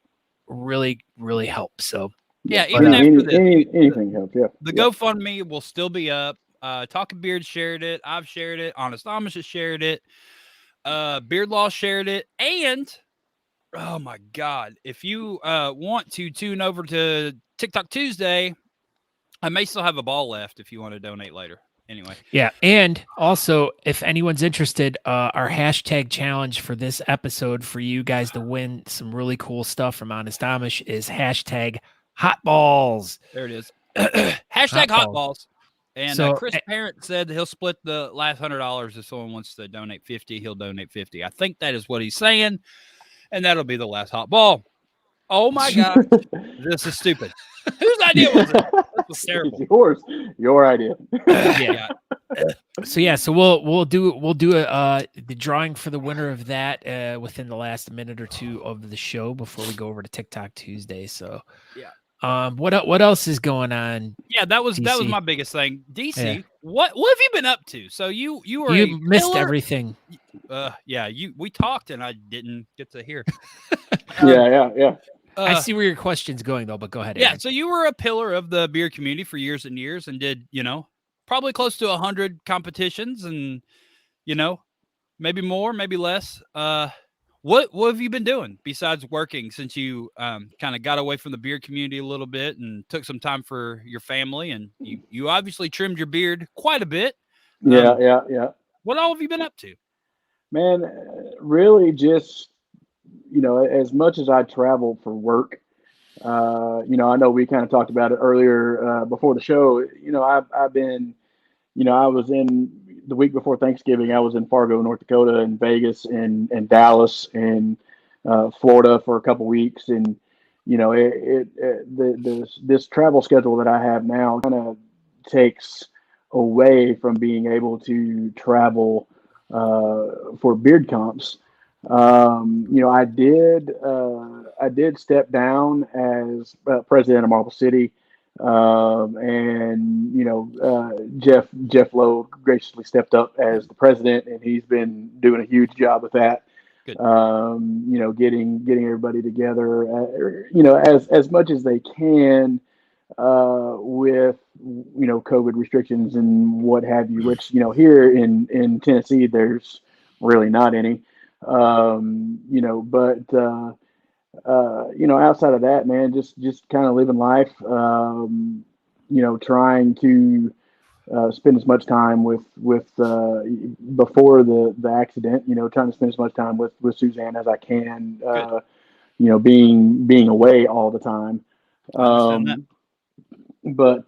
really, really help. So even after this, anything helps. Yeah. The GoFundMe will still be up. Talking Beard shared it. I've shared it. Honest Amish has shared it. Beard Law shared it. And oh my God, if you want to tune over to TikTok Tuesday, I may still have a ball left if you want to donate later. Anyway. Yeah. And also, if anyone's interested, our hashtag challenge for this episode for you guys to win some really cool stuff from Honest Amish is hashtag hot balls. There it is. Hashtag hot balls. And so, Chris Parent said he'll split the last $100. If someone wants to donate 50, he'll donate 50. I think that is what he's saying. And that'll be the last hot ball. Oh my God. This is stupid. Whose idea was it? That was terrible. Your idea. Yeah. So we'll do the drawing for the winner of that within the last minute or two of the show before we go over to TikTok Tuesday. So yeah. What else is going on? Yeah, that was my biggest thing. DC, yeah. What have you been up to? So you missed everything. We talked and I didn't get to hear. Yeah. I see where your question's going though, but go ahead. Aaron. Yeah, so you were a pillar of the beer community for years and years, and did probably close to 100 competitions, and maybe more, maybe less. What have you been doing besides working since you kind of got away from the beard community a little bit and took some time for your family? And you obviously trimmed your beard quite a bit. Yeah. What all have you been up to? Man, really just, as much as I travel for work, I know we kind of talked about it earlier before the show. I've been, I was in the week before Thanksgiving, I was in Fargo, North Dakota, and Vegas, and Dallas, and Florida for a couple weeks. And, this travel schedule that I have now kind of takes away from being able to travel for beard comps. I did step down as president of Marble City, and Jeff Lowe graciously stepped up as the president, and he's been doing a huge job with that. Good. Getting everybody together, as much as they can, with COVID restrictions and what have you. Which here in Tennessee, there's really not any. But outside of that, man, just kind of living life. Trying to spend as much time with before the accident. Trying to spend as much time with Suzanne as I can. Being away all the time. I understand that. But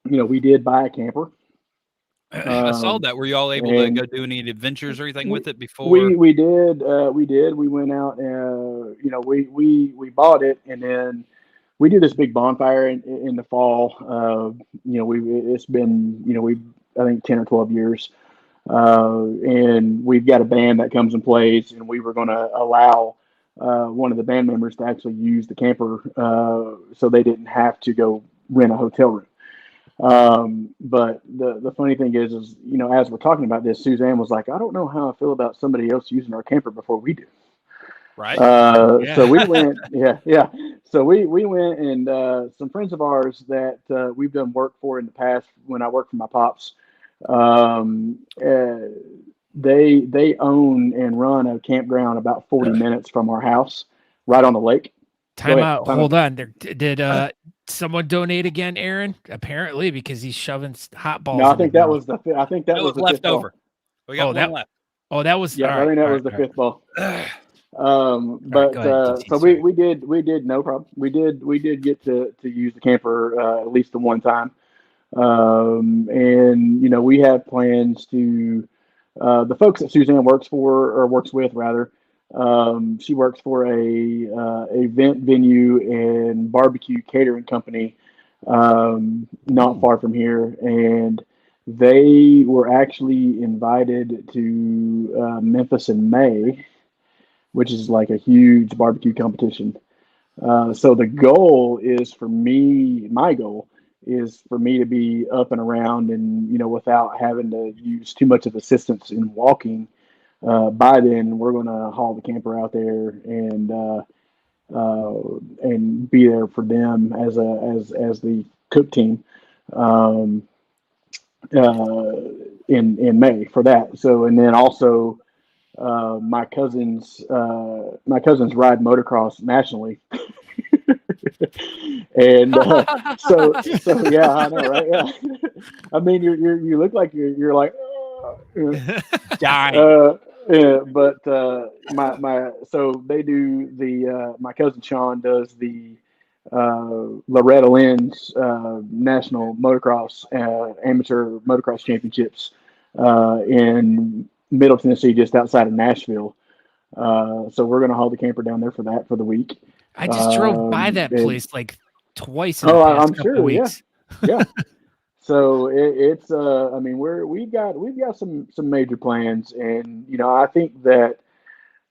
we did buy a camper. I saw that. Were you all able to go do any adventures or anything with it before? We did. We went out. We bought it, and then we do this big bonfire in the fall. It's been I think 10 or 12 years, and we've got a band that comes and plays, and we were going to allow one of the band members to actually use the camper, so they didn't have to go rent a hotel room. But the funny thing is, as we're talking about this, Suzanne was like, I don't know how I feel about somebody else using our camper before we do. Right. So we went, yeah. So we went, and some friends of ours that we've done work for in the past when I worked for my pops, they own and run a campground about 40 minutes from our house, right on the lake. Time out. Hold on. Did someone donate again, Aaron? Apparently, because he's shoving hot balls. No, I think that was the leftover. We got one left. Oh, that was. Yeah, I think that was the fifth ball. So we did no problem. We did get to use the camper at least the one time, and we have plans to. The folks that Suzanne works with rather. She works for a event venue and barbecue catering company not far from here, and they were actually invited to Memphis in May, which is like a huge barbecue competition. So the goal is for me, my goal is for me to be up and around and, without having to use too much of assistance in walking. By then we're going to haul the camper out there and be there for them as the cook team, in May for that. So, and then also, my cousins ride motocross nationally. And so yeah, I know, right? Yeah. I mean, you look like you're like dying. Yeah, but so they do my cousin Sean does the Loretta Lynn's national motocross amateur motocross championships in Middle Tennessee, just outside of Nashville. So we're going to haul the camper down there for the week. I just drove by that place like twice in the past I'm couple sure, weeks. Yeah. So it's I mean we've got some major plans, and I think that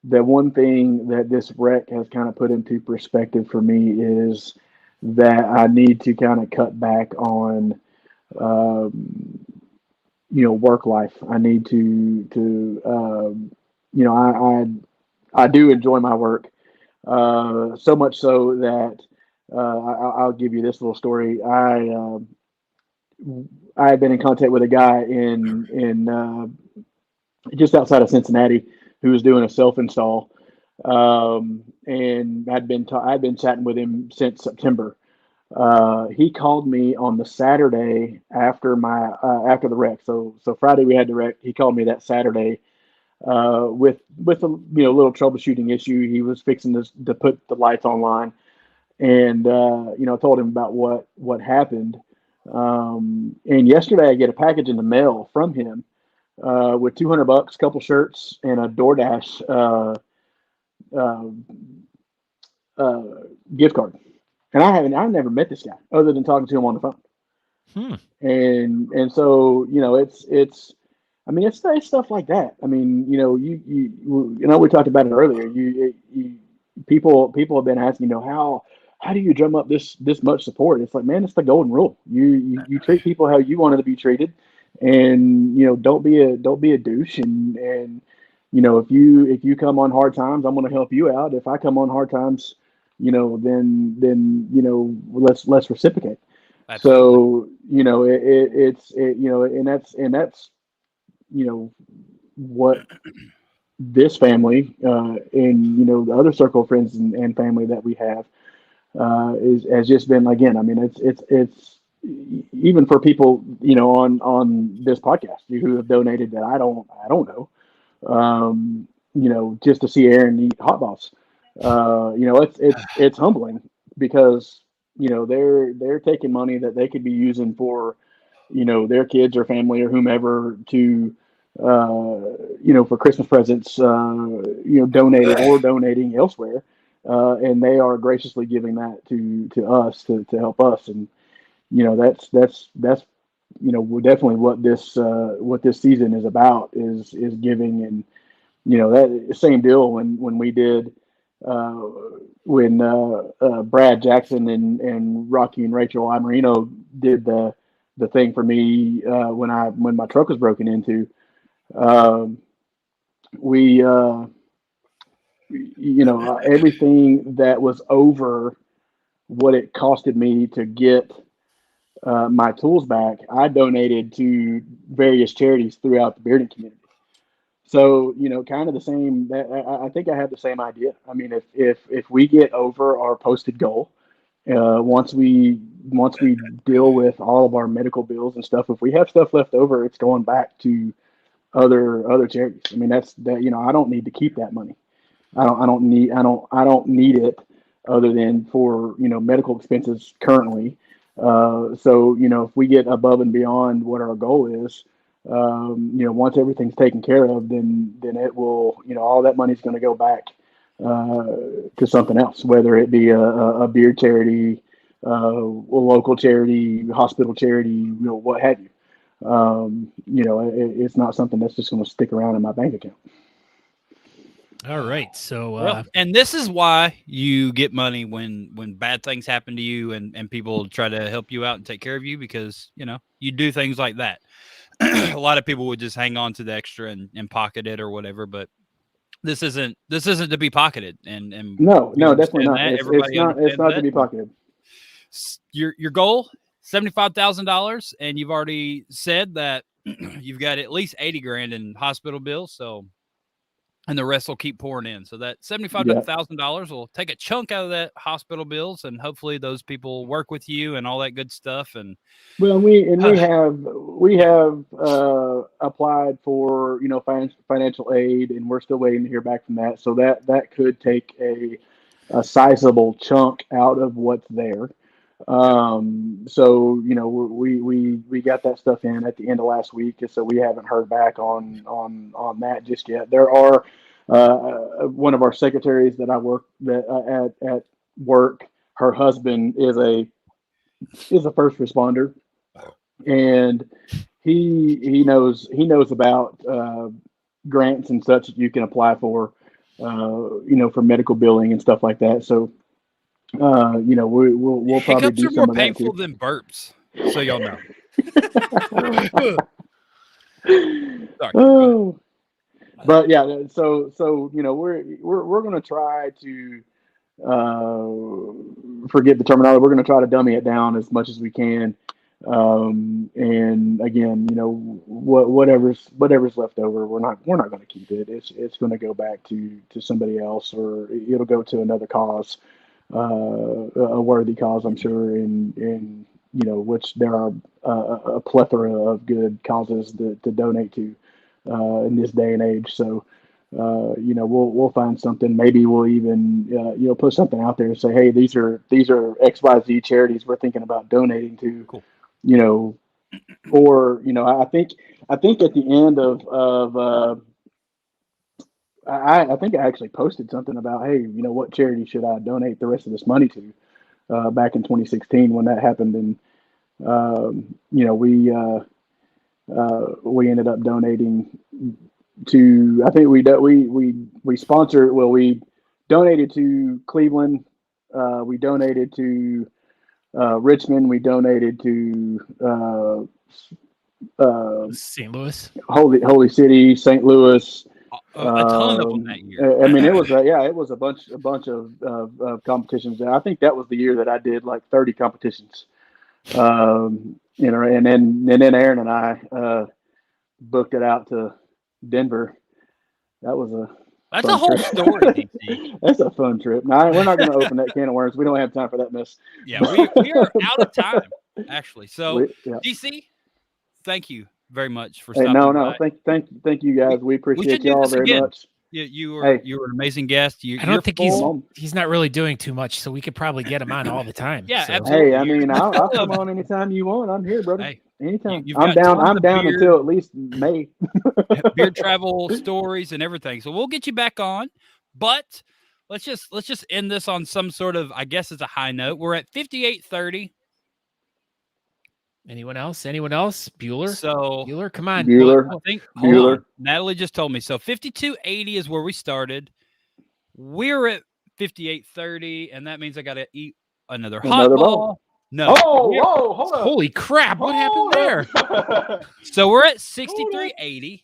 the one thing that this wreck has kind of put into perspective for me is that I need to kind of cut back on work life. I need to I do enjoy my work so much so that I'll give you this little story. I had been in contact with a guy in just outside of Cincinnati, who was doing a self install, and I'd been chatting with him since September. He called me on the Saturday after after the wreck. So Friday we had the wreck. He called me that Saturday with a little troubleshooting issue. He was fixing to put the lights online, and told him about what happened. And yesterday I get a package in the mail from him with $200, a couple shirts, and a DoorDash uh, uh, gift card. And I've never met this guy other than talking to him on the phone. And so it's stuff like that. I mean, we talked about it earlier. People have been asking, how do you drum up this much support? It's like, man, it's the golden rule. You treat people how you wanted to be treated, and don't be a douche. And if you come on hard times, I'm going to help you out. If I come on hard times, then let's reciprocate. Absolutely. So and that's what this family and the other circle of friends and family that we have has just been, again. I mean, it's even for people on this podcast who have donated that I don't know, just to see Aaron eat hot dogs. It's humbling because they're taking money that they could be using for their kids or family or whomever to for Christmas presents, donating elsewhere, and they are graciously giving that to us to help us. And that's definitely what this season is about, is giving. And that same deal when we did when Brad Jackson and Rocky and Rachel Imerino did the thing for me when my truck was broken into. We everything that was over what it costed me to get my tools back, I donated to various charities throughout the bearding community. So, kind of the same. I think I have the same idea. I mean, if we get over our posted goal, once we deal with all of our medical bills and stuff, if we have stuff left over, it's going back to other charities. I mean, that's that. I don't need to keep that money. I don't need it other than for medical expenses currently. So if we get above and beyond what our goal is, once everything's taken care of, then it will, all that money's going to go back to something else, whether it be a beard charity, a local charity, hospital charity, what have you. It's not something that's just going to stick around in my bank account. All right. So, and this is why you get money when bad things happen to you and people try to help you out and take care of you, because, you do things like that. A lot of people would just hang on to the extra and pocket it or whatever, but this isn't to be pocketed. And no, definitely not. It's not to be pocketed. Your goal, $75,000, and you've already said that you've got at least 80 grand in hospital bills. So, and the rest will keep pouring in. So that $75,000 will take a chunk out of that hospital bills, and hopefully those people work with you and all that good stuff. And well, we have applied for financial aid, and we're still waiting to hear back from that. So that could take a sizable chunk out of what's there. So we got that stuff in at the end of last week, so we haven't heard back on that just yet. There are one of our secretaries that I work at work. Her husband is a first responder, and he knows about grants and such that you can apply for, for medical billing and stuff like that. So. We'll probably do some of that too. Hiccups are more painful than burps, so y'all know. Sorry. Oh, but yeah, so we're going to try to forget the terminology. We're going to try to dummy it down as much as we can, And again, whatever's left over, we're not going to keep it. It's going to go back to somebody else, or it'll go to another cause, a worthy cause, I'm sure. And which there are a plethora of good causes to donate to in this day and age. So. We'll find something. Maybe we'll even put something out there and say, hey, these are XYZ charities we're thinking about donating to. Cool. Or I think at the end of I think I actually posted something about, hey, what charity should I donate the rest of this money to back in 2016 when that happened. And we ended up donating to, I think we sponsored, well, we donated to Cleveland, we donated to Richmond, we donated to St. Louis, Holy City, St. Louis. A ton of them that year. I mean, it was a bunch of competitions. I think that was the year that I did like 30 competitions. And then Aaron and I booked it out to Denver. That's a whole story, DC. That's a fun trip. No, we're not going to open that can of worms. We don't have time for that mess. Yeah, we are out of time, actually. So, DC, thank you very much for stopping by. Thank you guys. We appreciate y'all very much. You were an amazing guest. I don't think he's not really doing too much, so we could probably get him on all the time. Yeah, so. absolutely. Hey, I mean, I'll come on anytime you want. I'm here, brother. Hey, anytime. I'm down until at least May. Beard travel stories and everything. So we'll get you back on, but let's just end this on some sort of, I guess it's a high note. We're at 58:30. Anyone else? Bueller? Bueller, come on. Bueller. Natalie just told me. So 52:80 is where we started. We're at 58:30, and that means I got to eat another hot ball. No. Oh, hold on. Holy crap. What happened there? So we're at 63:80.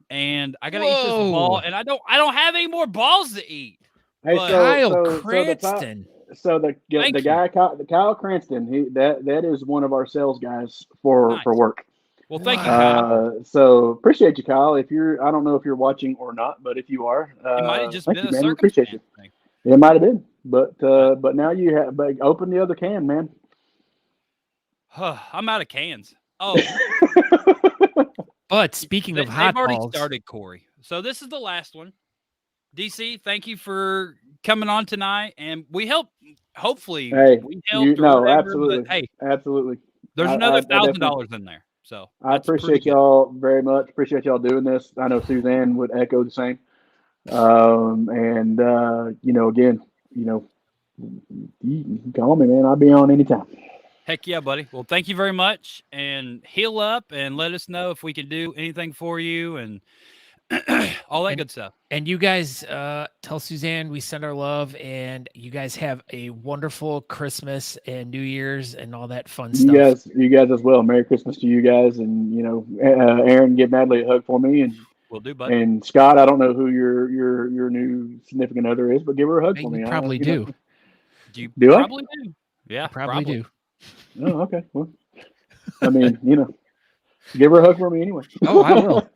And I got to eat this ball, and I don't have any more balls to eat. Hey, Kyle Cranston. So the guy, Kyle Cranston, that is one of our sales guys for work. Well, thank you, Kyle. So appreciate you, Kyle. I don't know if you're watching or not, but if you are, it might have just been a circumstance. Appreciate you. It might have been, but now you have. But open the other can, man. I'm out of cans. Oh. But speaking of hot balls, they've already started, Corey. So this is the last one. DC, thank you for coming on tonight, and we hopefully we helped. Absolutely. But, hey, absolutely. There's another $1,000 in there. So I appreciate y'all very much. Appreciate y'all doing this. I know Suzanne would echo the same. Again, you can call me, man. I'll be on anytime. Heck yeah, buddy. Well, thank you very much, and heal up and let us know if we can do anything for you and all that good stuff. And you guys tell Suzanne we send our love, and you guys have a wonderful Christmas and New Year's and all that fun stuff. You guys as well. Merry Christmas to you guys, and Aaron, give Natalie a hug for me, and will do, buddy. And Scott, I don't know who your new significant other is, but give her a hug for me. Probably do. You do probably I? do. Yeah, probably do. Oh, okay. Well, I mean, give her a hug for me anyway. Oh, I will.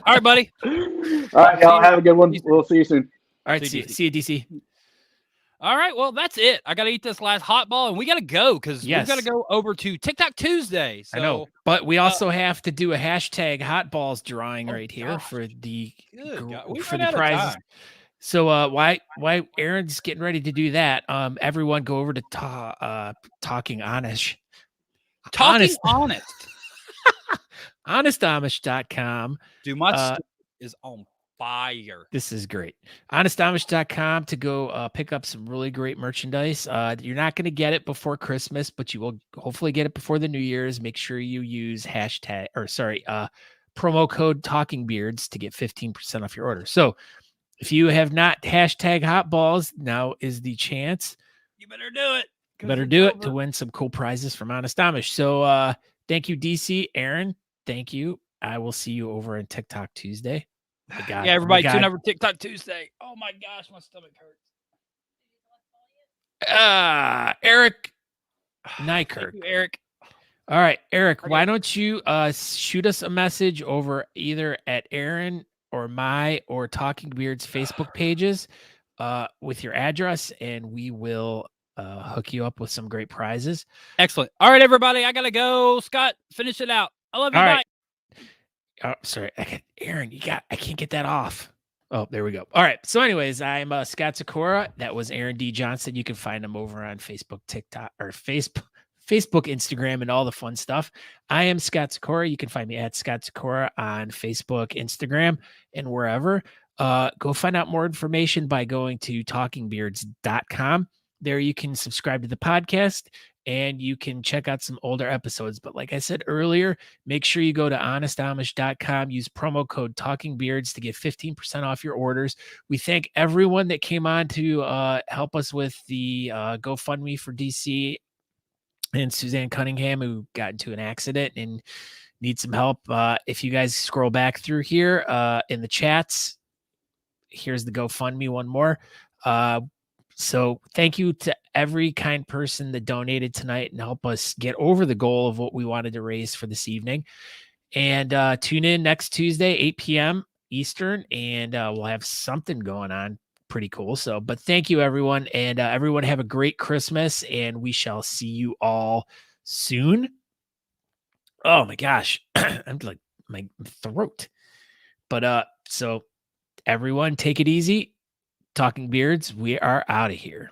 All right, buddy. All right, y'all have a good one. We'll see you soon. All right, see you, DC. All right, well, that's it. I got to eat this last hot ball, and we got to go because we've got to go over to TikTok Tuesday. So, I know, but we also have to do a hashtag hot balls drawing right here for the prizes. So why Aaron's getting ready to do that? Everyone go over to Talking Amish. HonestAmish.com. Dude, my stuff is on fire. This is great. HonestAmish.com to go pick up some really great merchandise. You're not going to get it before Christmas, but you will hopefully get it before the New Year's. Make sure you use promo code Talking Beards to get 15% off your order. So if you have not hashtag hot balls, now is the chance. You better do it. Better do it to win some cool prizes from Honest Amish. So thank you, DC. Aaron, thank you. I will see you over on TikTok Tuesday. Yeah, everybody tune over TikTok Tuesday. Oh my gosh, my stomach hurts. Eric Night, Thank Kirk. you, Eric. All right, Eric, Okay. why don't you shoot us a message over either at Aaron or my or Talking Beard's Facebook pages with your address, and we will hook you up with some great prizes. Excellent. All right, everybody, I gotta go. Scott, finish it out. I love you. All Bye. right. Oh, sorry. Aaron, I can't get that off. Oh, there we go. All right. So anyways, I'm Scott Sykora. That was Aaron D. Johnston. You can find him over on Facebook, TikTok, or Facebook, Instagram, and all the fun stuff. I am Scott Sykora. You can find me at Scott Sykora on Facebook, Instagram, and wherever. Go find out more information by going to talkingbeards.com. There you can subscribe to the podcast and you can check out some older episodes. But like I said earlier, make sure you go to honestamish.com, use promo code TalkingBeards to get 15% off your orders. We thank everyone that came on to help us with the GoFundMe for DC and Suzanne Cunningham, who got into an accident and needs some help. If you guys scroll back through here in the chats, here's the GoFundMe one more. So thank you to every kind person that donated tonight and help us get over the goal of what we wanted to raise for this evening. And tune in next Tuesday, 8 p.m. Eastern, and we'll have something going on pretty cool. So, but thank you, everyone. And everyone have a great Christmas, and we shall see you all soon. Oh my gosh. I'm like my throat. But so everyone take it easy. Talking Beards, we are out of here.